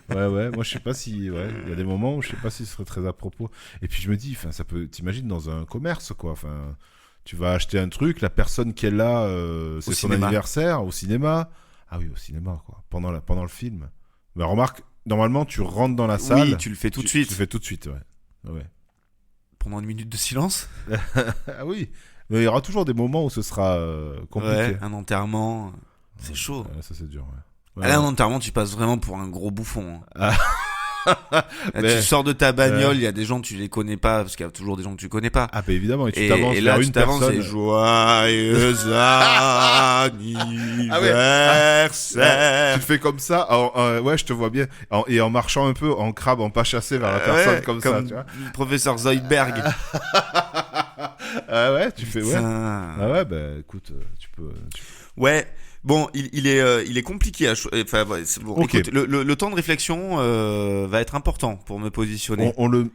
Ouais, moi je sais pas si, ouais, il y a des moments où je sais pas si ce serait très à propos. Et puis je me dis, enfin, ça peut, t'imagines dans un commerce, quoi. Enfin, tu vas acheter un truc, la personne qui est là, c'est son cinéma. anniversaire, au cinéma. Ah oui, au cinéma, quoi. Pendant le film. Mais remarque, normalement, tu rentres dans la salle. Oui, tu le fais tout de suite. Tu le fais tout de suite, ouais. Pendant une minute de silence. Ah oui. Mais il y aura toujours des moments où ce sera compliqué. Ouais, un enterrement. C'est chaud. Ça c'est dur, ouais. Là, un enterrement, tu passes vraiment pour un gros bouffon. Là, Mais- tu sors de ta bagnole, il y a des gens, tu les connais pas, parce qu'il y a toujours des gens que tu connais pas. Ah bah évidemment, et tu Et t'avances là, vers tu une t'avances personne. et joyeux anniversaire. Tu te fais comme ça, ouais, je te vois bien, et en marchant un peu en crabe, en pas chassé vers la personne Ouais, comme ça, tu vois. le professeur Zoidberg. Ah ouais, tu fais, ouais. Putain. Ah ouais, bah écoute, tu peux. Ouais. Bon, il est compliqué à enfin, ouais, c'est bon. Ok. Écoute, le temps de réflexion va être important pour me positionner. On le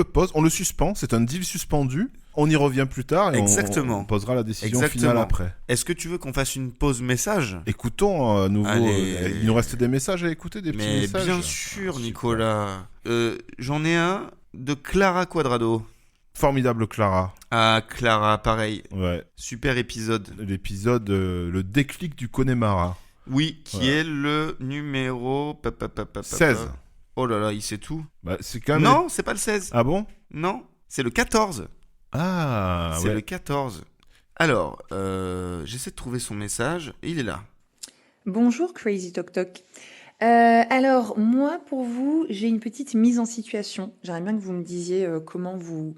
pose, on le suspend, c'est un deal suspendu. On y revient plus tard et Exactement. on posera la décision Exactement. finale après. Est-ce que tu veux qu'on fasse une pause message? Écoutons à nouveau. Allez. Il nous reste des messages à écouter, des petits Mais messages. bien sûr, Nicolas. J'en ai un de Clara Quadrado. Formidable Clara. Ah, Clara, pareil. Ouais. Super épisode. L'épisode le déclic du Connemara. Oui, qui est le numéro 16. Oh là là, il sait tout. Bah, c'est quand même. Non, c'est pas le 16. Ah bon? Non, c'est le 14. Ah C'est ouais. le 14. Alors, j'essaie de trouver son message. Et il est là. Bonjour Crazy Tok Tok. Alors moi pour vous j'ai une petite mise en situation. J'aimerais bien que vous me disiez comment vous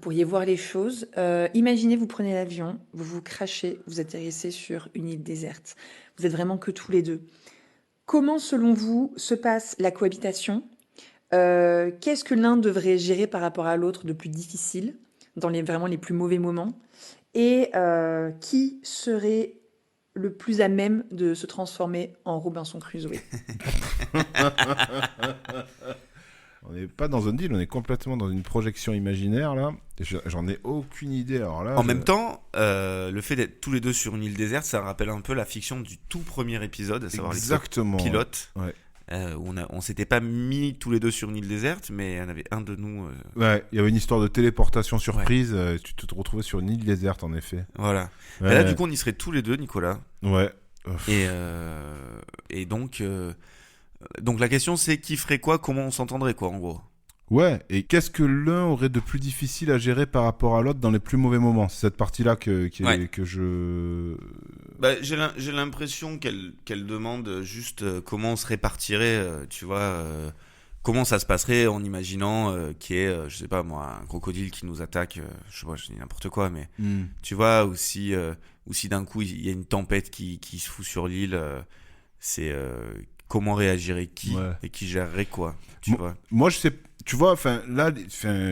pourriez voir les choses. Imaginez vous prenez l'avion, vous vous crachez, vous atterrissez sur une île déserte. Vous êtes vraiment que tous les deux. Comment selon vous se passe la cohabitation? Qu'est-ce que l'un devrait gérer par rapport à l'autre de plus difficile dans vraiment les plus mauvais moments? Et qui serait le plus à même de se transformer en Robinson Crusoe? On n'est pas dans un deal, on est complètement dans une projection imaginaire là. Et j'en ai aucune idée. Alors là, En même temps, le fait d'être tous les deux sur une île déserte, ça rappelle un peu la fiction du tout premier épisode, à savoir exactement. l'épisode pilote. Ouais. Où on s'était pas mis tous les deux sur une île déserte, mais il y en avait un de nous. Ouais, il y avait une histoire de téléportation surprise. Tu te retrouvais sur une île déserte en effet. Voilà. Ouais. Et là, du coup, on y serait tous les deux, Nicolas. Ouais. Et donc la question, c'est qui ferait quoi, comment on s'entendrait, quoi, en gros. Ouais, et qu'est-ce que l'un aurait de plus difficile à gérer par rapport à l'autre dans les plus mauvais moments? C'est cette partie-là que je... Bah, j'ai l'impression qu'elle demande juste comment on se répartirait, tu vois, comment ça se passerait en imaginant qu'il y ait, je sais pas moi, un crocodile qui nous attaque, je sais pas, je dis n'importe quoi, mais tu vois, ou si d'un coup il y a une tempête qui se fout sur l'île, c'est comment réagirait qui et qui gérerait quoi, tu vois. Moi, je sais, tu vois, enfin là,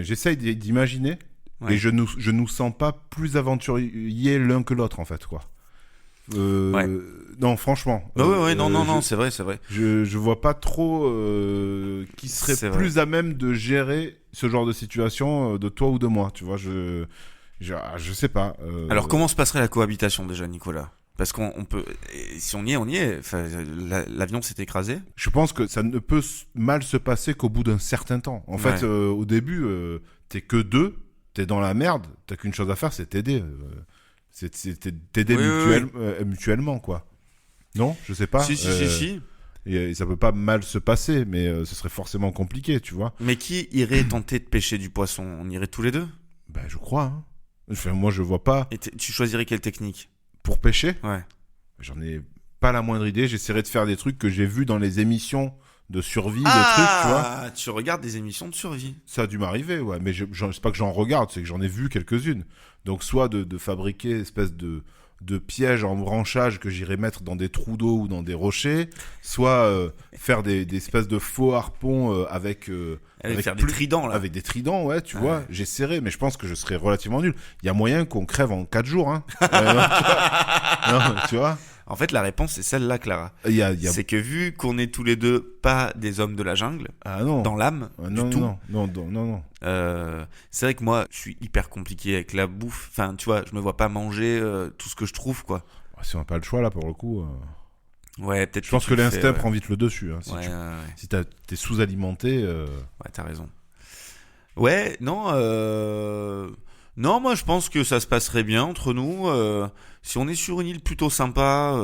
j'essaye d'imaginer et je nous sens pas plus aventuriers l'un que l'autre en fait, quoi. Non, franchement. Non, c'est vrai. Je vois pas trop qui serait C'est plus à même de gérer ce genre de situation de toi ou de moi, tu vois. Je sais pas. Alors comment se passerait la cohabitation déjà, Nicolas? Parce qu'on peut, si on y est. Enfin, l'avion s'est écrasé. Je pense que ça ne peut mal se passer qu'au bout d'un certain temps. En fait, au début, t'es que deux, t'es dans la merde, t'as qu'une chose à faire, c'est t'aider. C'est t'aider mutuellement, quoi. Non, je sais pas. Si. Et ça peut pas mal se passer, mais ce serait forcément compliqué, tu vois. Mais qui irait tenter de pêcher du poisson? On irait tous les deux? Ben, je crois. Hein. Enfin, moi, je vois pas. Et tu choisirais quelle technique? Pour pêcher, Ouais. j'en ai pas la moindre idée. J'essaierai de faire des trucs que j'ai vus dans les émissions de survie, de trucs, tu vois. Ah, tu regardes des émissions de survie. Ça a dû m'arriver, ouais. Mais c'est pas que j'en regarde, c'est que j'en ai vu quelques-unes. Donc, soit de fabriquer une espèce de pièges en branchage que j'irais mettre dans des trous d'eau ou dans des rochers, soit faire des espèces de faux harpons avec Faire des tridents, là. avec des tridents, ouais, tu Ouais. vois. J'essaierai, mais je pense que je serais relativement nul. Il y a moyen qu'on crève en 4 jours, hein. Non, tu vois. En fait, la réponse, c'est celle-là, Clara. Il y a... C'est que vu qu'on est tous les deux pas des hommes de la jungle, Ah non. dans l'âme, Non, du tout, non. c'est vrai que moi, je suis hyper compliqué avec la bouffe. Enfin, tu vois, je me vois pas manger tout ce que je trouve, quoi. Si on n'a pas le choix, là, pour le coup... Ouais, peut-être. Je pense que tu le l'instinct fais, ouais. prend vite le dessus. Hein, Ouais, ouais. si t'es sous-alimenté... Ouais, t'as raison. Ouais, non, non, moi je pense que ça se passerait bien entre nous. Si on est sur une île plutôt sympa,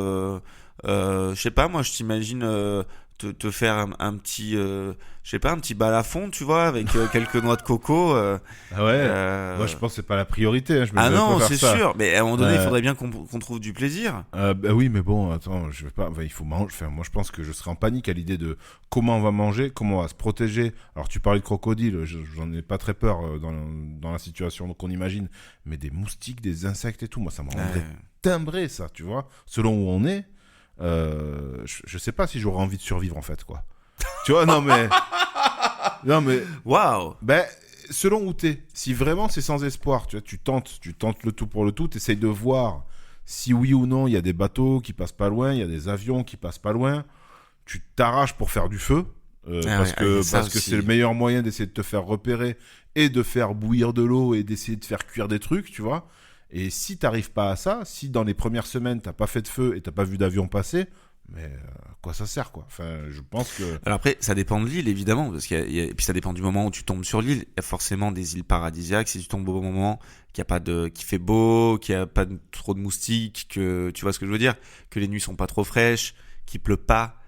je sais pas, moi je t'imagine te faire un petit, je sais pas, un petit balafon, tu vois, avec quelques noix de coco. Ah ouais. Moi, je pense que c'est pas la priorité. Hein. Je me Ah verrais non, pas faire c'est ça. sûr. Mais à un moment donné, il faudrait bien qu'on trouve du plaisir. Bah oui, mais bon, attends, je vais pas. Il faut manger. Enfin, moi, je pense que je serais en panique à l'idée de comment on va manger, comment on va se protéger. Alors, tu parlais de crocodile, j'en ai pas très peur dans la situation qu'on imagine, mais des moustiques, des insectes et tout, moi, ça me rendrait timbré, ça, tu vois. Selon où on est, je sais pas si j'aurais envie de survivre en fait, quoi. Tu vois, non mais, Waouh. ben, selon où t'es, si vraiment c'est sans espoir, tu vois, tu tentes le tout pour le tout, t'essayes de voir si oui ou non il y a des bateaux qui passent pas loin, il y a des avions qui passent pas loin, tu t'arraches pour faire du feu, parce que c'est le meilleur moyen d'essayer de te faire repérer et de faire bouillir de l'eau et d'essayer de faire cuire des trucs, tu vois. Et si t'arrives pas à ça, si dans les premières semaines t'as pas fait de feu et t'as pas vu d'avion passer, mais à quoi ça sert, quoi. Enfin, je pense que... Alors après, ça dépend de l'île, évidemment, parce et puis ça dépend du moment où tu tombes sur l'île. Il y a forcément des îles paradisiaques. Si tu tombes au moment qu'il fait beau, qu'il y a pas trop de moustiques, que tu vois ce que je veux dire, que les nuits sont pas trop fraîches, qu'il pleut pas,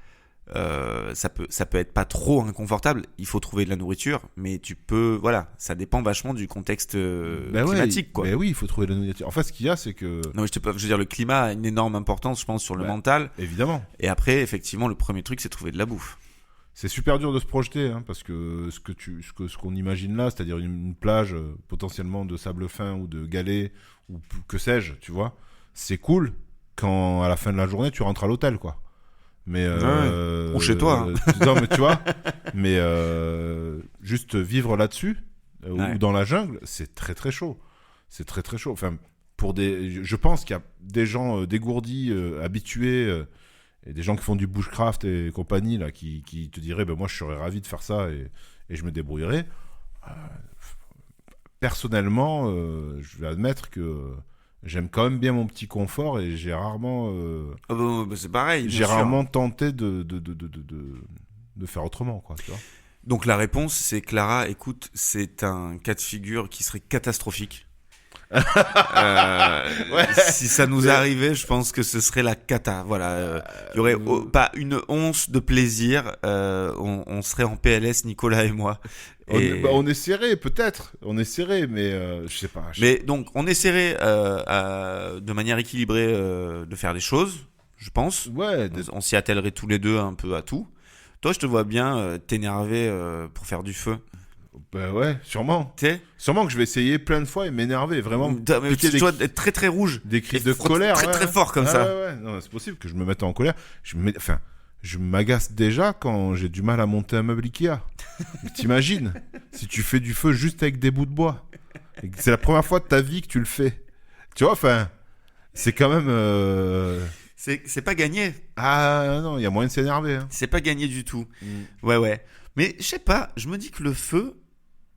ça peut être pas trop inconfortable. Il faut trouver de la nourriture, mais voilà, ça dépend vachement du contexte climatique, quoi. Ben oui, il faut trouver de la nourriture. En fait, ce qu'il y a, c'est que... Non, mais je veux dire, le climat a une énorme importance, je pense, sur le mental. Évidemment. Et après, effectivement, le premier truc, c'est trouver de la bouffe. C'est super dur de se projeter, hein, parce que ce qu'on imagine là, c'est-à-dire une plage potentiellement de sable fin ou de galets, ou que sais-je, tu vois, c'est cool quand à la fin de la journée, tu rentres à l'hôtel, quoi. Mais ou chez toi. Non, mais tu vois, mais juste vivre là-dessus ou dans la jungle, c'est très très chaud. C'est très très chaud. Enfin, je pense qu'il y a des gens dégourdis, habitués, et des gens qui font du bushcraft et compagnie là, qui te diraient, ben moi je serais ravi de faire ça et je me débrouillerais. Personnellement, je vais admettre que j'aime quand même bien mon petit confort et j'ai rarement... c'est pareil. J'ai rarement tenté de faire autrement, quoi, tu vois. Donc la réponse, c'est Clara, écoute, c'est un cas de figure qui serait catastrophique. Si ça nous arrivait, je pense que ce serait la cata. Voilà, il y aurait pas une once de plaisir. On serait en PLS, Nicolas et moi. On essaierait peut-être, mais je sais pas. Mais donc on essaierait de manière équilibrée de faire des choses, je pense. Ouais. On s'y attellerait tous les deux un peu à tout. Toi, je te vois bien t'énerver pour faire du feu. Bah ouais, sûrement. T'sais sûrement que je vais essayer plein de fois et m'énerver, vraiment. Tu dois être très très rouge. Des cris de colère. Très très fort comme ça. Ouais. Non, c'est possible que je me mette en colère. Je m'agace déjà quand j'ai du mal à monter un meuble Ikea. T'imagines si tu fais du feu juste avec des bouts de bois. Et que c'est la première fois de ta vie que tu le fais. Tu vois, enfin, c'est quand même... C'est pas gagné. Ah non, il y a moyen de s'énerver. Hein. C'est pas gagné du tout. Ouais. Mais je sais pas, je me dis que le feu,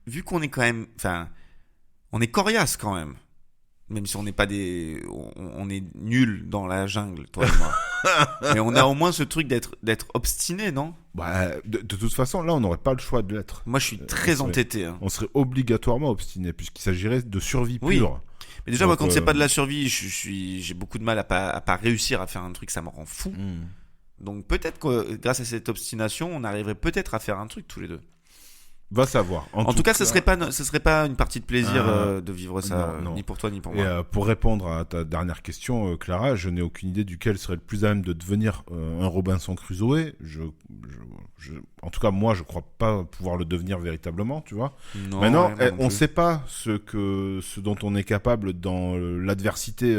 vu qu'on est quand même... Enfin, on est coriace quand même. Même si on n'est pas on est nuls dans la jungle, toi et moi. Mais on a au moins ce truc d'être obstiné, non? Bah, de toute façon, là, on n'aurait pas le choix de l'être. Moi, je suis très entêté. Hein. On serait obligatoirement obstiné, puisqu'il s'agirait de survie pure. Oui. Mais déjà, moi, quand c'est pas de la survie, j'ai beaucoup de mal à pas réussir à faire un truc, ça me rend fou. Donc peut-être que grâce à cette obstination, on arriverait peut-être à faire un truc tous les deux. Va savoir. En tout cas, ce serait pas une partie de plaisir de vivre ça, non. ni pour toi ni pour Et moi. pour répondre à ta dernière question, Clara, je n'ai aucune idée duquel serait le plus à même de devenir un Robinson Crusoe. En tout cas, moi, je crois pas pouvoir le devenir véritablement, tu vois. Non, Maintenant, ouais, moi non on plus. sait pas ce dont on est capable dans l'adversité.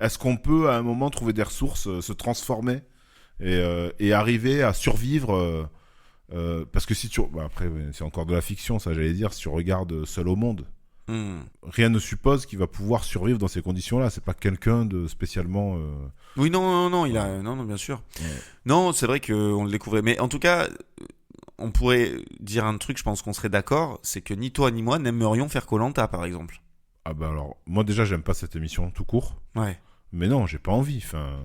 Est-ce qu'on peut, à un moment, trouver des ressources, se transformer et arriver à survivre parce que si tu... Bah, après, c'est encore de la fiction, ça, j'allais dire, si tu regardes Seul au monde, rien ne suppose qu'il va pouvoir survivre dans ces conditions-là. C'est pas quelqu'un de spécialement... Oui, non, non, bien sûr. Ouais. Non, c'est vrai qu'on le découvrait. Mais en tout cas, on pourrait dire un truc, je pense qu'on serait d'accord, c'est que ni toi ni moi n'aimerions faire Koh-Lanta, par exemple. Ah bah alors, moi déjà, j'aime pas cette émission tout court. Ouais. Mais non, j'ai pas envie. Enfin...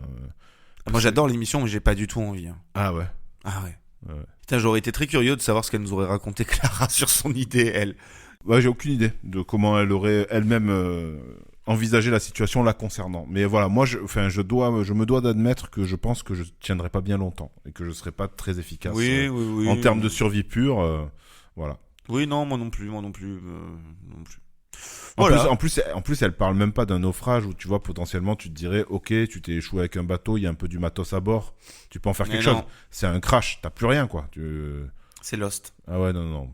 Moi, j'adore l'émission, mais j'ai pas du tout envie. Hein. Ah ouais. Ah ouais. Ouais. Putain, j'aurais été très curieux de savoir ce qu'elle nous aurait raconté, Clara, sur son idée, elle. Ouais, j'ai aucune idée de comment elle aurait elle-même envisagé la situation la concernant. Mais voilà, moi, je me dois d'admettre que je pense que je tiendrai pas bien longtemps et que je serai pas très efficace Oui. en termes de survie pure. Voilà. Oui, non, moi non plus. En Voilà. plus, elle parle même pas d'un naufrage où tu vois potentiellement tu te dirais ok, tu t'es échoué avec un bateau, il y a un peu du matos à bord, tu peux en faire Mais quelque non. chose. C'est un crash, t'as plus rien quoi. C'est Lost. Ah ouais non.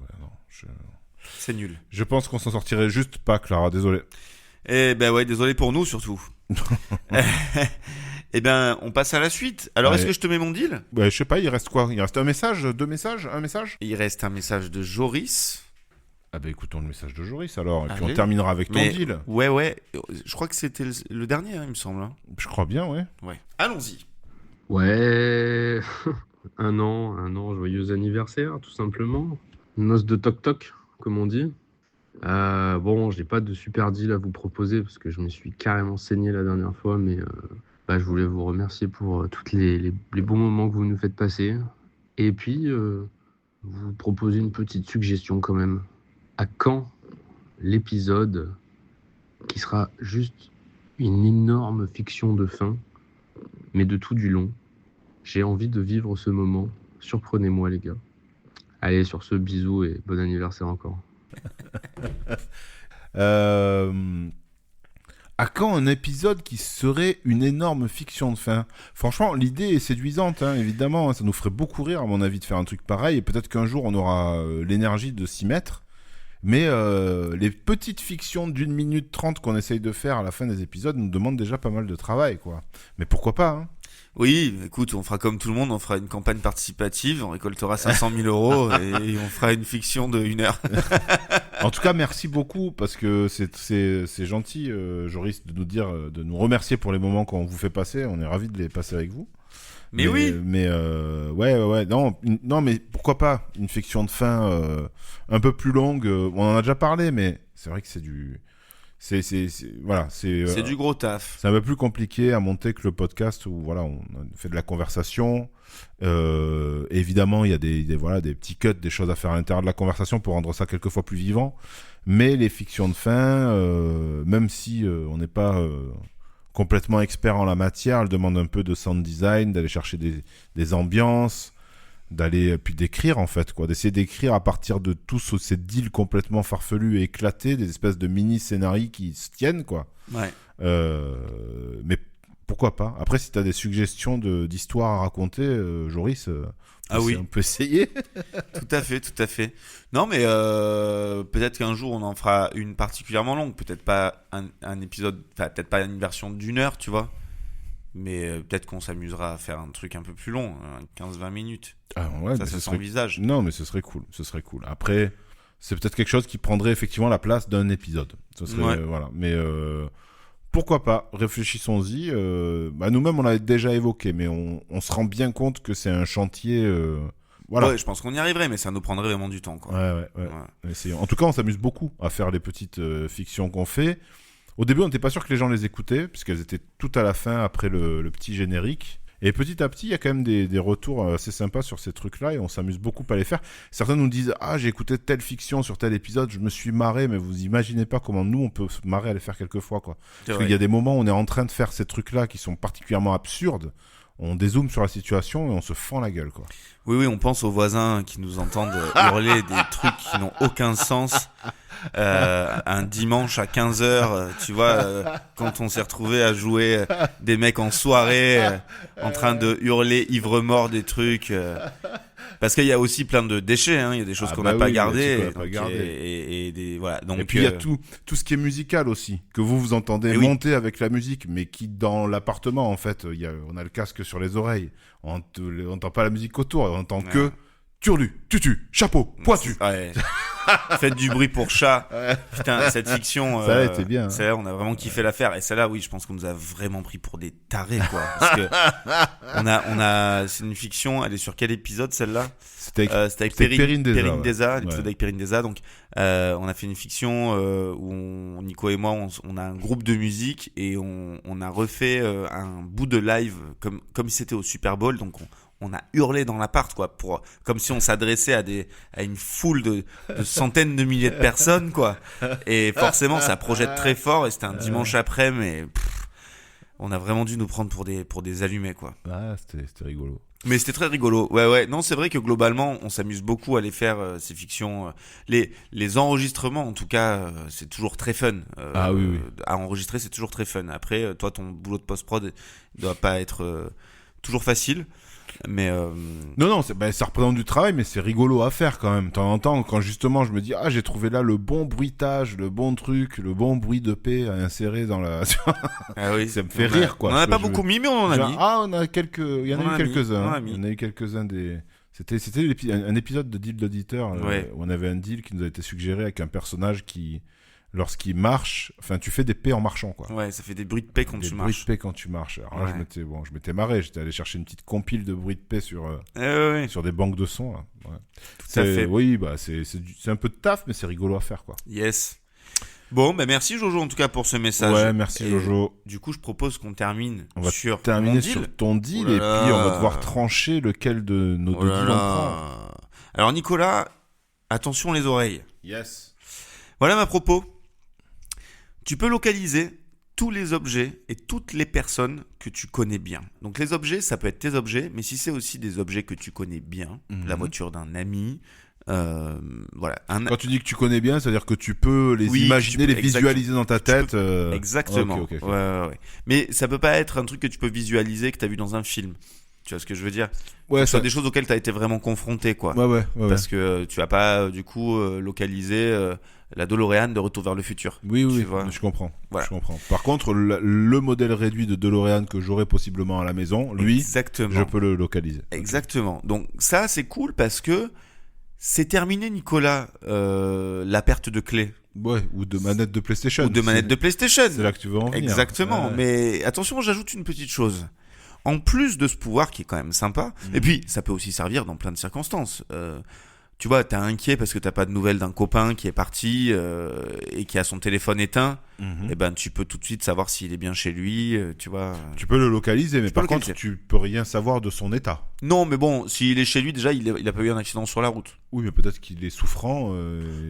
C'est nul. Je pense qu'on s'en sortirait juste pas, Clara. Désolé. Eh ben ouais, désolé pour nous surtout. Eh ben, on passe à la suite. Alors, Ouais. est-ce que je te mets mon deal ? Ouais, je sais pas, il reste quoi ? Il reste un message, deux messages, un message ? Il reste un message de Joris. Ah bah écoutons le message de Joris alors, et puis Allez. on terminera avec ton Mais deal. ouais, je crois que c'était le dernier, hein, il me semble. Hein. Je crois bien, ouais. Ouais. Allons-y. Ouais, un an, joyeux anniversaire, tout simplement. Noce de toc-toc, comme on dit. Bon, j'ai pas de super deal à vous proposer parce que je me suis carrément saigné la dernière fois, mais je voulais vous remercier pour tous les bons moments que vous nous faites passer. Et puis, vous proposer une petite suggestion quand même. À quand l'épisode qui sera juste une énorme fiction de fin, mais de tout du long? J'ai envie de vivre ce moment. Surprenez-moi, les gars. Allez, sur ce, bisous et bon anniversaire encore. À quand un épisode qui serait une énorme fiction de fin ? Franchement, l'idée est séduisante, hein, évidemment. Hein, ça nous ferait beaucoup rire, à mon avis, de faire un truc pareil. Et peut-être qu'un jour, on aura l'énergie de s'y mettre. Mais les petites fictions d'1 minute 30 qu'on essaye de faire à la fin des épisodes nous demandent déjà pas mal de travail, quoi. Mais pourquoi pas, hein ? Oui, écoute, on fera comme tout le monde, on fera une campagne participative, on récoltera 500 000 euros et on fera une fiction de 1 heure. En tout cas, merci beaucoup parce que c'est gentil, Joris, de nous dire, de nous remercier pour les moments qu'on vous fait passer. On est ravis de les passer avec vous. Mais oui. Mais ouais, non, mais pourquoi pas une fiction de fin un peu plus longue. On en a déjà parlé, mais c'est vrai que c'est du, voilà, C'est du gros taf. c'est un peu plus compliqué à monter que le podcast où voilà, on fait de la conversation. Évidemment, il y a des petits cuts, des choses à faire à l'intérieur de la conversation pour rendre ça quelquefois plus vivant. Mais les fictions de fin, même si on n'est pas complètement expert en la matière, elles demandent un peu de sound design, d'aller chercher des ambiances, puis d'écrire en fait, quoi, d'essayer d'écrire à partir de tous ces deals complètement farfelus et éclatés, des espèces de mini scénarios qui se tiennent, quoi. Ouais. Mais pourquoi pas ? Après, si t'as des suggestions d'histoires à raconter, Joris, on peut essayer. Tout à fait. Non, mais peut-être qu'un jour on en fera une particulièrement longue. Peut-être pas un épisode, enfin, peut-être pas une version d'1 heure, tu vois. Mais peut-être qu'on s'amusera à faire un truc un peu plus long, 15-20 minutes. Ah ouais, Ça s'envisage. Non, mais ce serait cool. Après, c'est peut-être quelque chose qui prendrait effectivement la place d'un épisode. Ce serait, Ouais. voilà. Mais pourquoi pas ? Réfléchissons-y. Nous-mêmes, on l'a déjà évoqué, mais on se rend bien compte que c'est un chantier. Voilà. Ouais, je pense qu'on y arriverait, mais ça nous prendrait vraiment du temps, quoi. Ouais. En tout cas, on s'amuse beaucoup à faire les petites fictions qu'on fait. Au début, on n'était pas sûr que les gens les écoutaient, puisqu'elles étaient tout à la fin, après le petit générique. Et petit à petit, il y a quand même des retours assez sympas sur ces trucs-là, et on s'amuse beaucoup à les faire. Certains nous disent « Ah, j'ai écouté telle fiction sur tel épisode, je me suis marré », mais vous imaginez pas comment nous, on peut se marrer à les faire quelquefois, quoi. C'est Parce vrai. qu'il y a des moments où on est en train de faire ces trucs-là qui sont particulièrement absurdes. on dézoome sur la situation et on se fend la gueule, quoi. Oui, on pense aux voisins qui nous entendent hurler des trucs qui n'ont aucun sens. Un dimanche à 15h, tu vois, quand on s'est retrouvé à jouer des mecs en soirée, en train de hurler ivre-mort des trucs. Parce qu'il y a aussi plein de déchets, hein. Il y a des choses qu'on n'a pas gardées. Voilà. Donc, et puis il y a tout ce qui est musical aussi, que vous entendez monter avec la musique, mais qui dans l'appartement, en fait, on a le casque sur les oreilles. On n'entend pas la musique autour, on entend que turlu, tutu, chapeau, pointu. Ouais. Faites du bruit pour chat. Putain, cette fiction. Ça était bien. Celle-là, on a vraiment kiffé l'affaire. Et celle-là, oui, je pense qu'on nous a vraiment pris pour des tarés, quoi. Parce que c'est une fiction. Elle est sur quel épisode, celle-là? C'était avec Perrine Deza, l'épisode avec Perrine Deza. Donc, on a fait une fiction où Nico et moi, on a un groupe de musique et on a refait un bout de live comme si c'était au Super Bowl. Donc, on a hurlé dans l'appart, quoi, comme si on s'adressait à une foule de centaines de milliers de personnes, quoi. Et forcément, ça projette très fort. Et c'était un dimanche après, mais on a vraiment dû nous prendre pour des allumés, quoi. Ah, c'était rigolo. Mais c'était très rigolo. Ouais. Non, c'est vrai que globalement, on s'amuse beaucoup à les faire, ces fictions. Les enregistrements, en tout cas, c'est toujours très fun. Oui. À enregistrer, c'est toujours très fun. Après, toi, ton boulot de post-prod doit pas être toujours facile. Mais non, ça représente du travail, mais c'est rigolo à faire quand même. De temps en temps, quand justement je me dis j'ai trouvé là le bon bruitage, le bon truc, le bon bruit de paix à insérer dans la. Ah oui, ça me fait rire, quoi. On en a pas beaucoup mis, mais on en a mis. On a il y en a eu quelques-uns. Il y en a eu quelques-uns des. C'était un épisode de Deal d'auditeur où on avait un deal qui nous a été suggéré avec un personnage qui, lorsqu'il marche, enfin, tu fais des P en marchant, quoi. Ouais, ça fait des bruits de paix quand tu marches. Des bruits de paix quand tu marches. Alors là, je m'étais marré. J'étais allé chercher une petite compile de bruits de paix sur des banques de sons, là. Ouais. Tout à fait. Oui, c'est un peu de taf, mais c'est rigolo à faire, quoi. Yes. Bon, merci Jojo, en tout cas, pour ce message. Ouais, merci Jojo. Du coup, je propose qu'on termine sur ton deal, et puis on va devoir trancher lequel de nos deux deals on prend. Alors, Nicolas, attention les oreilles. Yes. Voilà ma propos. Tu peux localiser tous les objets et toutes les personnes que tu connais bien. Donc les objets, ça peut être tes objets, mais si c'est aussi des objets que tu connais bien, la voiture d'un ami, voilà. Quand tu dis que tu connais bien, c'est-à-dire que tu peux les imaginer, les visualiser dans ta tête. Exactement. Okay. Ouais. Mais ça peut pas être un truc que tu peux visualiser, que tu as vu dans un film. Tu vois ce que je veux dire? Ouais, ça des choses auxquelles tu as été vraiment confronté, quoi. Ouais. Parce que tu vas pas, du coup, localiser la DeLorean de Retour vers le futur. Oui, je comprends. Voilà. Je comprends. Par contre, le modèle réduit de DeLorean que j'aurai possiblement à la maison, lui, je peux le localiser. Exactement. Donc ça, c'est cool parce que c'est terminé, Nicolas, la perte de clés. Ouais, ou de manette de PlayStation. C'est là que tu veux en venir. Exactement. Ouais. Mais attention, j'ajoute une petite chose. En plus de ce pouvoir qui est quand même sympa, et puis ça peut aussi servir dans plein de circonstances. Tu vois, t'es inquiet parce que t'as pas de nouvelles d'un copain qui est parti et qui a son téléphone éteint. Et ben tu peux tout de suite savoir s'il est bien chez lui. Tu vois. Tu peux le localiser, mais par contre tu peux rien savoir de son état. Non, mais bon, s'il est chez lui déjà, il a pas eu un accident sur la route. Oui, mais peut-être qu'il est souffrant.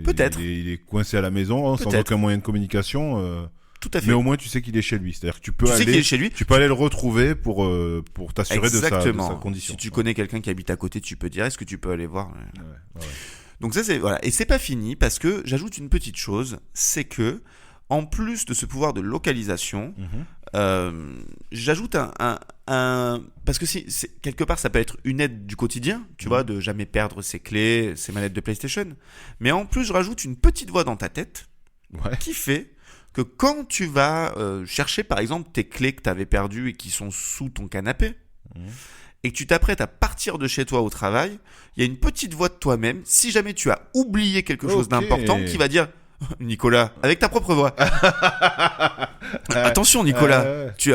Peut-être. Il est coincé à la maison sans aucun moyen de communication. Tout à fait. Mais au moins tu sais qu'il est chez lui, c'est-à-dire que tu peux aller le retrouver pour t'assurer de sa condition. Si tu connais quelqu'un qui habite à côté, tu peux dire est-ce que tu peux aller voir. Ouais. Donc ça c'est voilà, et c'est pas fini parce que j'ajoute une petite chose, c'est que en plus de ce pouvoir de localisation, j'ajoute un parce que c'est quelque part ça peut être une aide du quotidien, tu vois, de jamais perdre ses clés, ses manettes de PlayStation. Mais en plus je rajoute une petite voix dans ta tête qui fait que quand tu vas chercher par exemple tes clés que tu avais perdues et qui sont sous ton canapé, et que tu t'apprêtes à partir de chez toi au travail, il y a une petite voix de toi-même, si jamais tu as oublié quelque chose d'important, qui va dire Nicolas, avec ta propre voix. Attention Nicolas, tu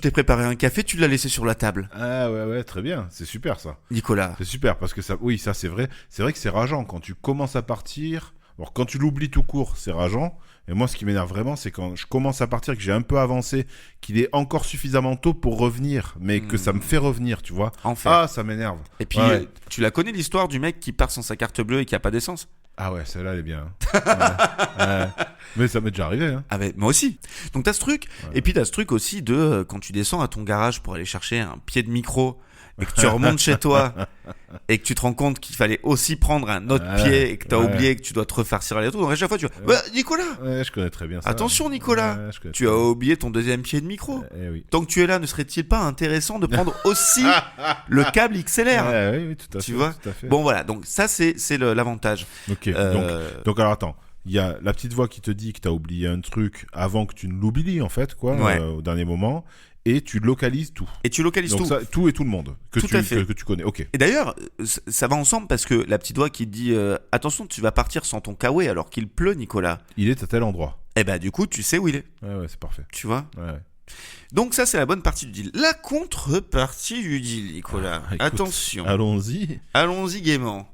t'es préparé un café, tu l'as laissé sur la table. Ah ouais, très bien, c'est super ça. Nicolas. C'est super parce que ça c'est vrai que c'est rageant quand tu commences à partir. Alors quand tu l'oublies tout court, c'est rageant. Et moi, ce qui m'énerve vraiment, c'est quand je commence à partir, que j'ai un peu avancé, qu'il est encore suffisamment tôt pour revenir, mais que ça me fait revenir, tu vois. Enfin. Ça m'énerve. Et puis, tu la connais l'histoire du mec qui part sans sa carte bleue et qui a pas d'essence? Ah ouais, celle-là, elle est bien. Ouais. Mais ça m'est déjà arrivé. Hein. Ah, mais moi aussi. Donc, t'as ce truc. Ouais. Et puis, t'as ce truc aussi de quand tu descends à ton garage pour aller chercher un pied de micro et que tu remontes chez toi et que tu te rends compte qu'il fallait aussi prendre un autre pied et que t'as oublié que tu dois te refarcir les retours. Donc, à chaque fois, tu vas, Nicolas! Ouais, je connais très bien ça. Attention, Nicolas! Ouais, je connais Tu très as bien. oublié ton deuxième pied de micro. Eh oui. Tant que tu es là, ne serait-il pas intéressant de prendre aussi le câble XLR? Ouais, oui, tout à Tu fait. vois tout à fait. Bon, voilà. Donc, ça, c'est l'avantage. Ok, Euh, donc alors attends. Il y a la petite voix qui te dit que t'as oublié un truc avant que tu ne l'oublies, en fait, quoi, Ouais. au dernier moment. Et tu localises tout. Et tu localises Donc tout. ça, tout et tout le monde que Tout à fait. que tu connais. Ok. Et d'ailleurs, ça va ensemble parce que la petite voix qui te dit attention, tu vas partir sans ton kawaii alors qu'il pleut, Nicolas. Il est à tel endroit. Eh ben, du coup, tu sais où il est. Ouais, c'est parfait. Tu vois? Ouais. Donc, ça, c'est la bonne partie du deal. La contrepartie du deal, Nicolas. Ah, écoute, Attention. Allons-y. Allons-y gaiement.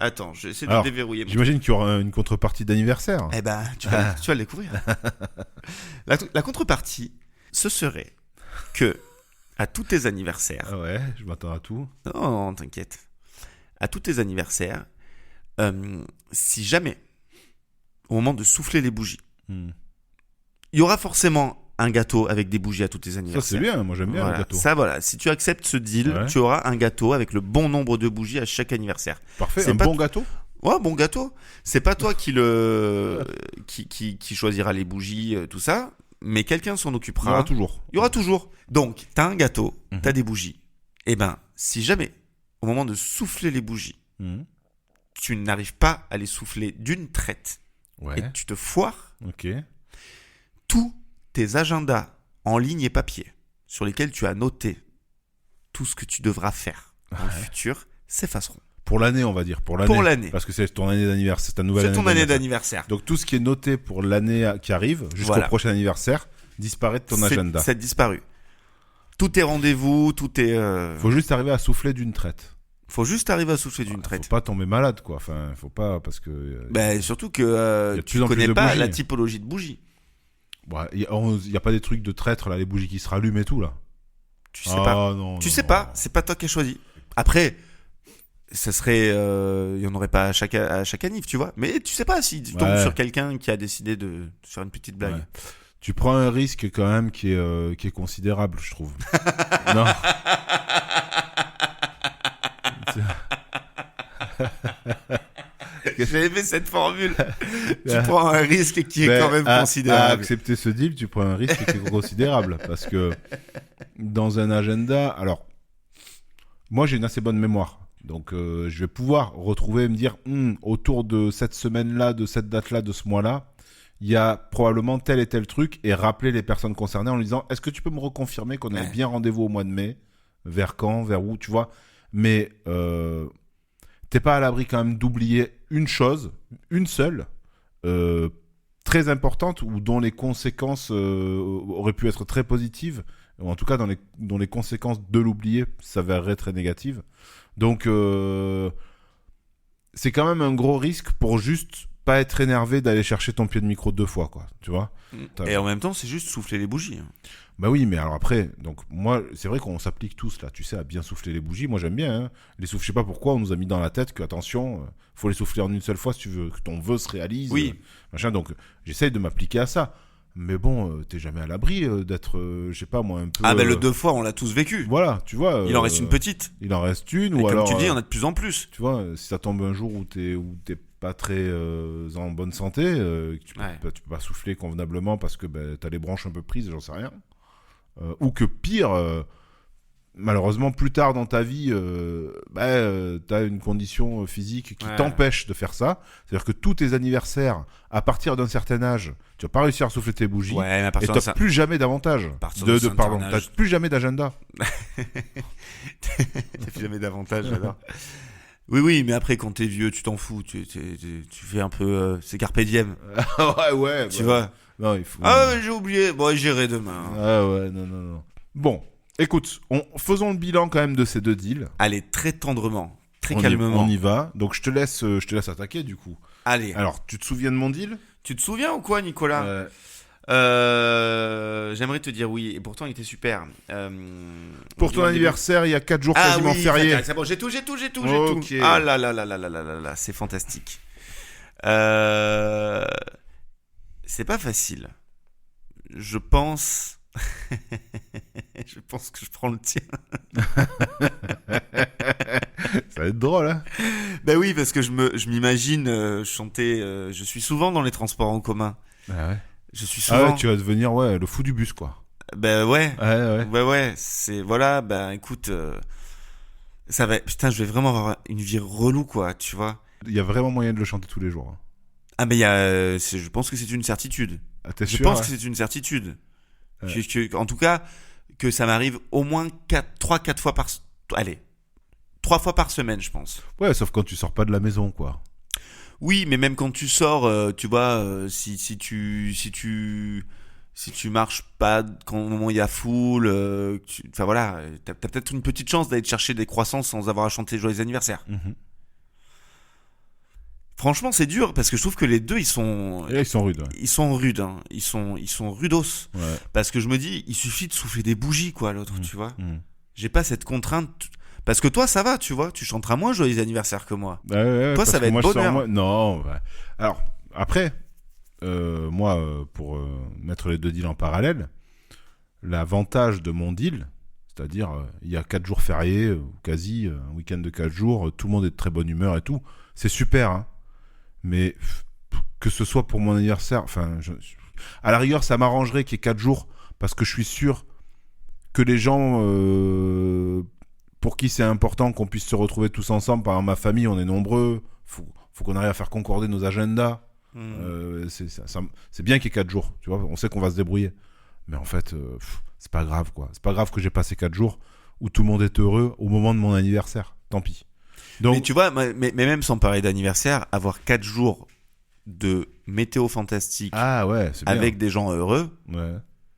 Attends, j'essaie de Alors, déverrouiller mon. J'imagine qu'il y aura une contrepartie d'anniversaire. Eh ben, tu vas le découvrir. La contrepartie, ce serait que, à tous tes anniversaires, Ah ouais, je m'attends à tout. non, t'inquiète. À tous tes anniversaires, si jamais, au moment de souffler les bougies, Hmm. il y aura forcément un gâteau avec des bougies à tous tes Ça anniversaires. c'est bien, moi j'aime bien Voilà. le gâteau. Ça, voilà. Si tu acceptes ce deal, Ouais. tu auras un gâteau avec le bon nombre de bougies à chaque anniversaire. Parfait, c'est un pas bon tout- gâteau. Ouais, bon gâteau. C'est pas toi qui choisira les bougies, tout ça, mais quelqu'un s'en Il y occupera. aura toujours. Il y aura toujours. Donc, t'as un gâteau, Mhm. t'as des bougies. Eh ben, si jamais, au moment de souffler les bougies, Hmm. tu n'arrives pas à les souffler d'une traite Ouais. et que tu te foires, Ok. tous tes agendas en ligne et papier sur lesquels tu as noté tout ce que tu devras faire dans le futur s'effaceront. Pour l'année, on va dire. Pour l'année. Pour l'année. Parce que c'est ton année d'anniversaire, c'est ta nouvelle C'est ton année d'anniversaire. d'anniversaire. Donc tout ce qui est noté pour l'année qui arrive, jusqu'au Voilà. prochain anniversaire, disparaît de ton C'est- agenda. C'est disparu. Tous tes rendez-vous, tout est. Faut juste arriver à souffler d'une traite. Faut juste arriver à souffler d'une traite. Faut pas tomber malade, quoi. Enfin, faut pas, parce que. Ben, surtout que Il y a de tu plus en plus connais de pas bougies. la typologie de bougie. Il y a pas des trucs de traître, là, les bougies qui se rallument et tout, là. Tu sais pas. Non, Tu non, sais non. pas. C'est pas toi qui as choisi. Après, ça serait. Il y en aurait pas à chaque anniv, tu vois. Mais tu sais pas si tu tombes Ouais. sur quelqu'un qui a décidé de faire une petite blague. Ouais. Tu prends un risque quand même qui est considérable, je trouve. Non. J'ai aimé cette formule. Tu prends un risque qui est Mais quand même à considérable. accepter ce deal, tu prends un risque qui est considérable. Parce que dans un agenda, alors, moi j'ai une assez bonne mémoire. Donc je vais pouvoir retrouver et me dire, autour de cette semaine-là, de cette date-là, de ce mois-là, il y a probablement tel et tel truc, et rappeler les personnes concernées en lui disant, est-ce que tu peux me reconfirmer qu'on avait Ouais. bien rendez-vous au mois de mai? Vers quand? Vers où? Tu vois? Mais t'es pas à l'abri quand même d'oublier une chose, une seule, très importante, ou dont les conséquences auraient pu être très positives, ou en tout cas dont les conséquences de l'oublier s'avéreraient très négatives. Donc c'est quand même un gros risque pour juste pas être énervé d'aller chercher ton pied de micro 2 fois, quoi, tu vois. Et en même temps, c'est juste souffler les bougies. Bah oui, mais alors après, donc moi, c'est vrai qu'on s'applique tous là, tu sais, à bien souffler les bougies. Moi, j'aime bien hein. Les souffler. Je sais pas pourquoi on nous a mis dans la tête que attention, faut les souffler en une seule fois si tu veux que ton vœu se réalise. Oui. Machin. Donc, j'essaye de m'appliquer à ça. Mais bon, t'es jamais à l'abri d'être, je sais pas moi, un peu. Ah ben le 2 fois, on l'a tous vécu. Voilà, tu vois. Il en reste une petite. Il en reste une, Et ou comme alors. tu dis, il y en a de plus en plus. Tu vois, si ça tombe un jour où t'es pas très en bonne santé, que tu peux pas souffler convenablement parce que t'as les branches un peu prises, j'en sais rien. Ou que pire, malheureusement plus tard dans ta vie, t'as une condition physique qui t'empêche de faire ça. C'est-à-dire que tous tes anniversaires, à partir d'un certain âge, tu vas pas réussir à souffler tes bougies. Ouais, mais à Et partir t'as plus jamais d'avantage. T'as plus jamais d'agenda. T'as plus jamais d'avantage, j'adore. Oui, mais après, quand t'es vieux, tu t'en fous. Tu fais un peu. C'est carpe diem. ouais. Tu vois. Non, il faut. Ah ouais, j'ai oublié. Bon, j'irai demain. Ah ouais, non. Bon, écoute, faisons le bilan quand même de ces deux deals. Allez, très tendrement, très calmement. On y va. Donc je te laisse attaquer du coup. Allez. Alors, tu te souviens de mon deal? Tu te souviens ou quoi, Nicolas? J'aimerais te dire oui, et pourtant il était super. Pour ton anniversaire, il y a 4 jours quasiment fériés. C'est bon, j'ai tout. Ok. Ah là, c'est fantastique. C'est pas facile. Je pense... je pense que je prends le tien. Ça va être drôle, hein. Ben oui, parce que je m'imagine chanter... je suis souvent dans les transports en commun. Ah ouais. Je suis Ah souvent... ouais, tu vas devenir le fou du bus, quoi. Ben ouais. Ouais. Ouais, c'est... Voilà, ben écoute... ça va... Putain, je vais vraiment avoir une vie relou, quoi, tu vois. Il y a vraiment moyen de le chanter tous les jours, hein. Ah mais il y a... je pense que c'est une certitude. Ah, t'es Je sûr, pense ouais. que c'est une certitude. Ouais. En tout cas, que ça m'arrive au moins 3-4 fois par... Allez, 3 fois par semaine, je pense. Ouais, sauf quand tu sors pas de la maison, quoi. Oui, mais même quand tu sors, tu vois, si tu marches pas quand au moment où il y a foule, enfin voilà, t'as peut-être une petite chance d'aller te chercher des croissants sans avoir à chanter joyeux anniversaire. Mhm. Franchement, c'est dur parce que je trouve que les deux Et là, ils sont rudes, ouais. ils sont rudes, hein. Ils sont rudos. Ouais. Parce que je me dis, il suffit de souffler des bougies, quoi, l'autre, Mhm. tu vois. Mhm. J'ai pas cette contrainte. Parce que toi, ça va, tu vois. Tu chanteras moins joyeux anniversaire que moi. Ouais, Toi, parce ça va que être moi, je sors bonheur. moins- Non, ouais. Alors, après, moi, pour mettre les deux deals en parallèle, l'avantage de mon deal, c'est-à-dire, il y a 4 jours fériés, ou quasi, un week-end de 4 jours, tout le monde est de très bonne humeur et tout, c'est super, hein. Mais que ce soit pour mon anniversaire, enfin, à la rigueur, ça m'arrangerait qu'il y ait 4 jours, parce que je suis sûr que les gens pour qui c'est important qu'on puisse se retrouver tous ensemble, par exemple ma famille, on est nombreux, faut qu'on arrive à faire concorder nos agendas. C'est bien qu'il y ait 4 jours, tu vois, on sait qu'on va se débrouiller. Mais en fait, c'est pas grave, quoi. C'est pas grave que j'ai passé 4 jours où tout le monde est heureux au moment de mon anniversaire. Tant pis. Donc, Mais tu vois, mais même sans parler d'anniversaire, avoir 4 jours de météo fantastique ah ouais, c'est bien. avec des gens heureux, Ouais.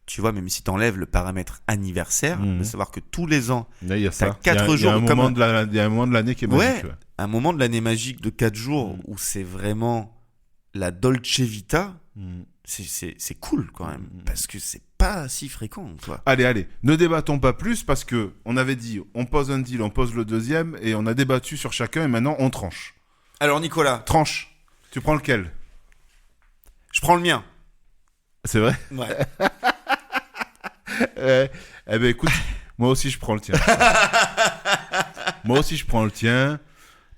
tu vois, même si t'enlèves le paramètre anniversaire, Mhm. de savoir que tous les ans, Là, il y a ça. T'as 4 jours il y a un comme moment il y a un moment de l'année qui est magique. Ouais. Ouais. un moment de l'année magique de 4 jours où c'est vraiment la Dolce Vita, Mhm. c'est cool quand même. Mhm. Parce que c'est pas si fréquent, quoi. Allez, ne débattons pas plus parce que on avait dit, on pose un deal, on pose le deuxième et on a débattu sur chacun et maintenant on tranche. Alors Nicolas, Tranche. Tu prends lequel? je prends le mien. C'est vrai? Ouais. Eh ben écoute, moi aussi je prends le tien. Moi aussi je prends le tien.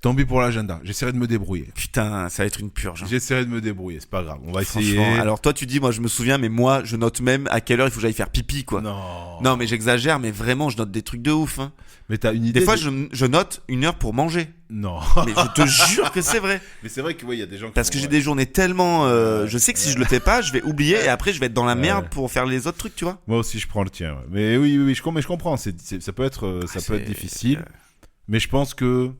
Tant pis pour l'agenda. J'essaierai de me débrouiller. Putain, ça va être une purge, hein. J'essaierai de me débrouiller, c'est pas grave. On va essayer. Franchement, alors toi tu dis, moi je me souviens, mais moi je note même à quelle heure il faut que j'aille faire pipi, quoi. Non. Non, mais j'exagère, mais vraiment je note des trucs de ouf, hein. Mais t'as une idée? Des fois je note 1 heure pour manger. Non. Mais je te jure que c'est vrai. Mais c'est vrai que ouais, il y a des gens qui Parce que j'ai des journées tellement... je sais que si je le fais pas, je vais oublier et après je vais être dans la merde Ouais. pour faire les autres trucs, tu vois. Moi aussi je prends le tien. Ouais. Mais oui, mais je comprends. Ça peut être, ça peut être difficile. Mais je pense que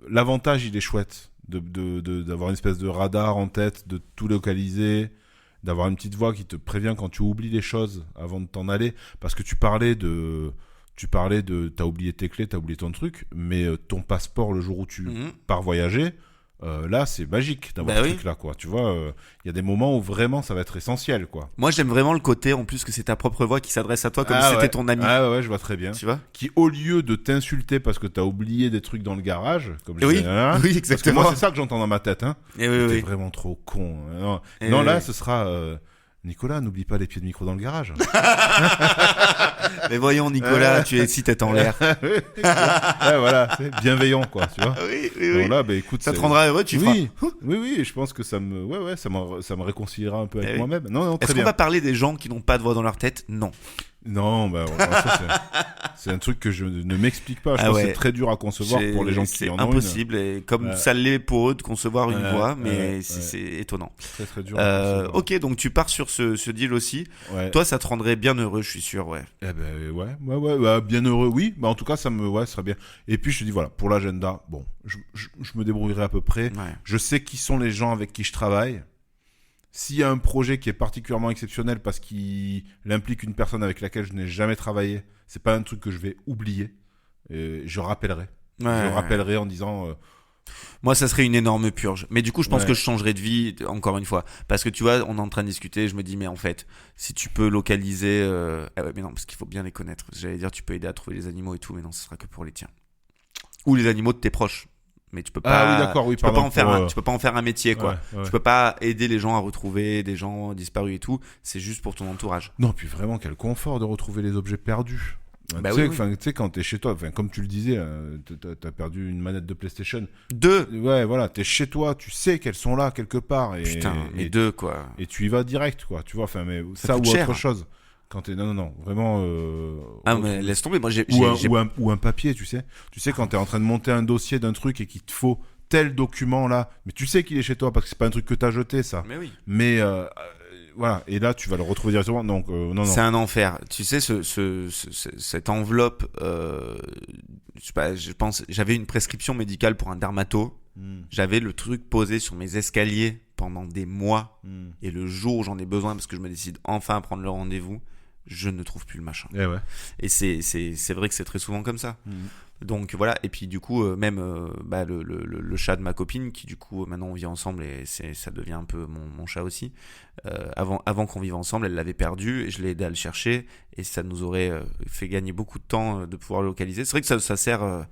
l'avantage, il est chouette d'avoir une espèce de radar en tête, de tout localiser, d'avoir une petite voix qui te prévient quand tu oublies les choses avant de t'en aller. Parce que tu parlais de t'as oublié tes clés, t'as oublié ton truc, mais ton passeport le jour où tu Mhm. pars voyager, là c'est magique d'avoir Bah ce oui. truc là, quoi. Tu vois, il y a des moments où vraiment ça va être essentiel, quoi. Moi j'aime vraiment le côté en plus que c'est ta propre voix qui s'adresse à toi comme si c'était ouais. ton ami. Ah ouais, je vois très bien. Tu vois. Qui, au lieu de t'insulter parce que t'as oublié des trucs dans le garage, comme je Oui, disais, hein, oui, parce que exactement. moi c'est ça que j'entends dans ma tête, hein. Et oui, T'es oui. vraiment trop con. Non, Et non oui, là oui. ce sera Nicolas, n'oublie pas les pieds de micro dans le garage. Mais voyons Nicolas, tu es si tête en l'air. Ouais, voilà, c'est bienveillant, quoi, tu vois. Oui, oui, Bon, oui. là, bah, écoute, Ça te c'est- rendra heureux, tu feras. oui, oui, je pense que ça me réconciliera un peu avec Eh oui. moi-même. Non, Est-ce très qu'on bien. va parler des gens qui n'ont pas de voix dans leur tête? Non. Non, bah, ça, c'est un truc que je ne m'explique pas. Je Ah pense ouais. que c'est très dur à concevoir pour les gens qui C'est en ont impossible. Et comme Ouais. ça l'est pour eux de concevoir une Ouais, voix, mais ouais, c'est étonnant. Très très dur. à concevoir. Ok, donc tu pars sur ce deal aussi. Ouais. Toi, ça te rendrait bien heureux, je suis sûr, ouais. Eh ben ouais, bah, bien heureux, oui. Bah en tout cas, ça serait bien. Et puis je te dis voilà, pour l'agenda, bon, je me débrouillerai à peu près. Ouais. Je sais qui sont les gens avec qui je travaille. S'il y a un projet qui est particulièrement exceptionnel parce qu'il implique une personne avec laquelle je n'ai jamais travaillé, c'est pas un truc que je vais oublier. Et je rappellerai. Ouais. Je rappellerai en disant. Moi, ça serait une énorme purge. Mais du coup, je pense Ouais. que je changerais de vie, encore une fois. Parce que tu vois, on est en train de discuter, je me dis, mais en fait, si tu peux localiser... Ah ouais, mais non, parce qu'il faut bien les connaître. J'allais dire, tu peux aider à trouver les animaux et tout, mais non, ce sera que pour les tiens. Ou les animaux de tes proches. mais tu peux pas. Ah oui, d'accord, oui, tu peux pas pardon. tu peux pas en faire un métier, quoi. Ouais. Tu peux pas aider les gens à retrouver des gens disparus et tout. C'est juste pour ton entourage. Non, puis vraiment, quel confort de retrouver les objets perdus. Bah tu sais, oui. tu sais, quand t'es chez toi, comme tu le disais, t'as perdu une manette de PlayStation. 2. Ouais, voilà, t'es chez toi, tu sais qu'elles sont là quelque part. Et, Putain, mais et, 2, quoi. et tu y vas direct, quoi. Tu vois, mais ça coûte ou cher. autre chose. Quand t'es non, vraiment. Mais laisse tomber. Moi, ou un papier, tu sais. Tu sais, quand t'es en train de monter un dossier d'un truc et qu'il te faut tel document là, mais tu sais qu'il est chez toi parce que c'est pas un truc que t'as jeté, ça. Mais oui. Mais voilà, et là tu vas le retrouver directement. Donc non. C'est un enfer. Tu sais, cette enveloppe. Je sais pas, je pense. J'avais une prescription médicale pour un dermato. J'avais le truc posé sur mes escaliers pendant des mois. Et le jour où j'en ai besoin, parce que je me décide enfin à prendre le rendez-vous, je ne trouve plus le machin. Et ouais. Et c'est vrai que c'est très souvent comme ça. Donc voilà, et puis du coup même le chat de ma copine qui du coup maintenant on vit ensemble et ça devient un peu mon chat aussi. Avant qu'on vive ensemble, elle l'avait perdu et je l'ai aidé à le chercher et ça nous aurait fait gagner beaucoup de temps de pouvoir le localiser. C'est vrai que ça sert,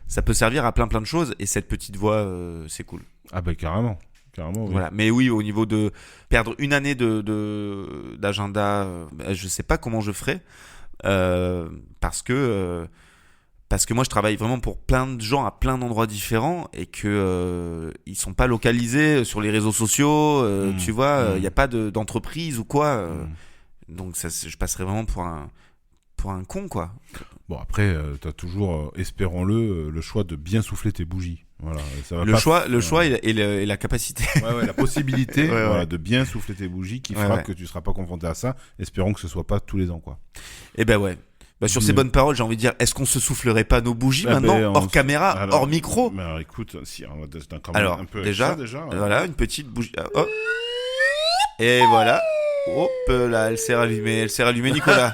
ça peut servir à plein de choses et cette petite voix c'est cool. Ah bah carrément. Oui. Voilà, mais oui, au niveau de perdre une année d'agenda, je sais pas comment je ferais parce que moi je travaille vraiment pour plein de gens à plein d'endroits différents et que ils sont pas localisés sur les réseaux sociaux, tu vois, il y a pas d'entreprise ou quoi, donc je passerais vraiment pour un con, quoi. Bon après t'as toujours espérons-le le choix de bien souffler tes bougies. Voilà, ça va le choix et la capacité. Ouais, la possibilité ouais. de bien souffler tes bougies qui fera que tu seras pas confronté à ça. Espérons que ce soit pas tous les ans, quoi. Et ben ouais. Sur ces bonnes paroles, j'ai envie de dire, est-ce qu'on se soufflerait pas nos bougies maintenant, hors caméra, hors micro? Alors écoute, si on va quand même alors un peu déjà, ouais. Voilà, une petite bougie. Oh. Et voilà. Hop là, elle s'est rallumée, Nicolas.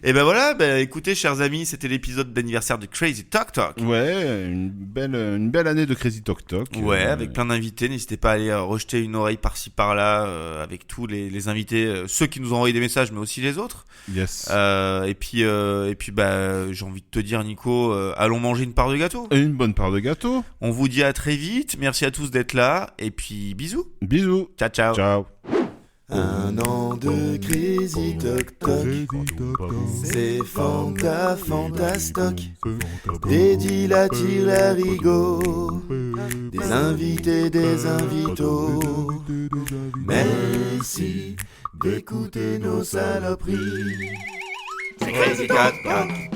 Et ben voilà, écoutez, chers amis, c'était l'épisode d'anniversaire de Crazy Talk Talk. Ouais, une belle année de Crazy Talk Talk. Ouais, avec plein d'invités. N'hésitez pas à aller rejeter une oreille par-ci par-là avec tous les invités, ceux qui nous ont envoyé des messages, mais aussi les autres. Yes. Et puis j'ai envie de te dire, Nico, allons manger une part de gâteau. Une bonne part de gâteau. On vous dit à très vite. Merci à tous d'être là. Et puis bisous. Bisous. Ciao, ciao. Ciao. Un an de Crazy Talk Talk, c'est fantastoc. Des deals à tire-larigot, des invités, des invitos. Merci d'écouter nos saloperies. C'est Crazy Talk Talk.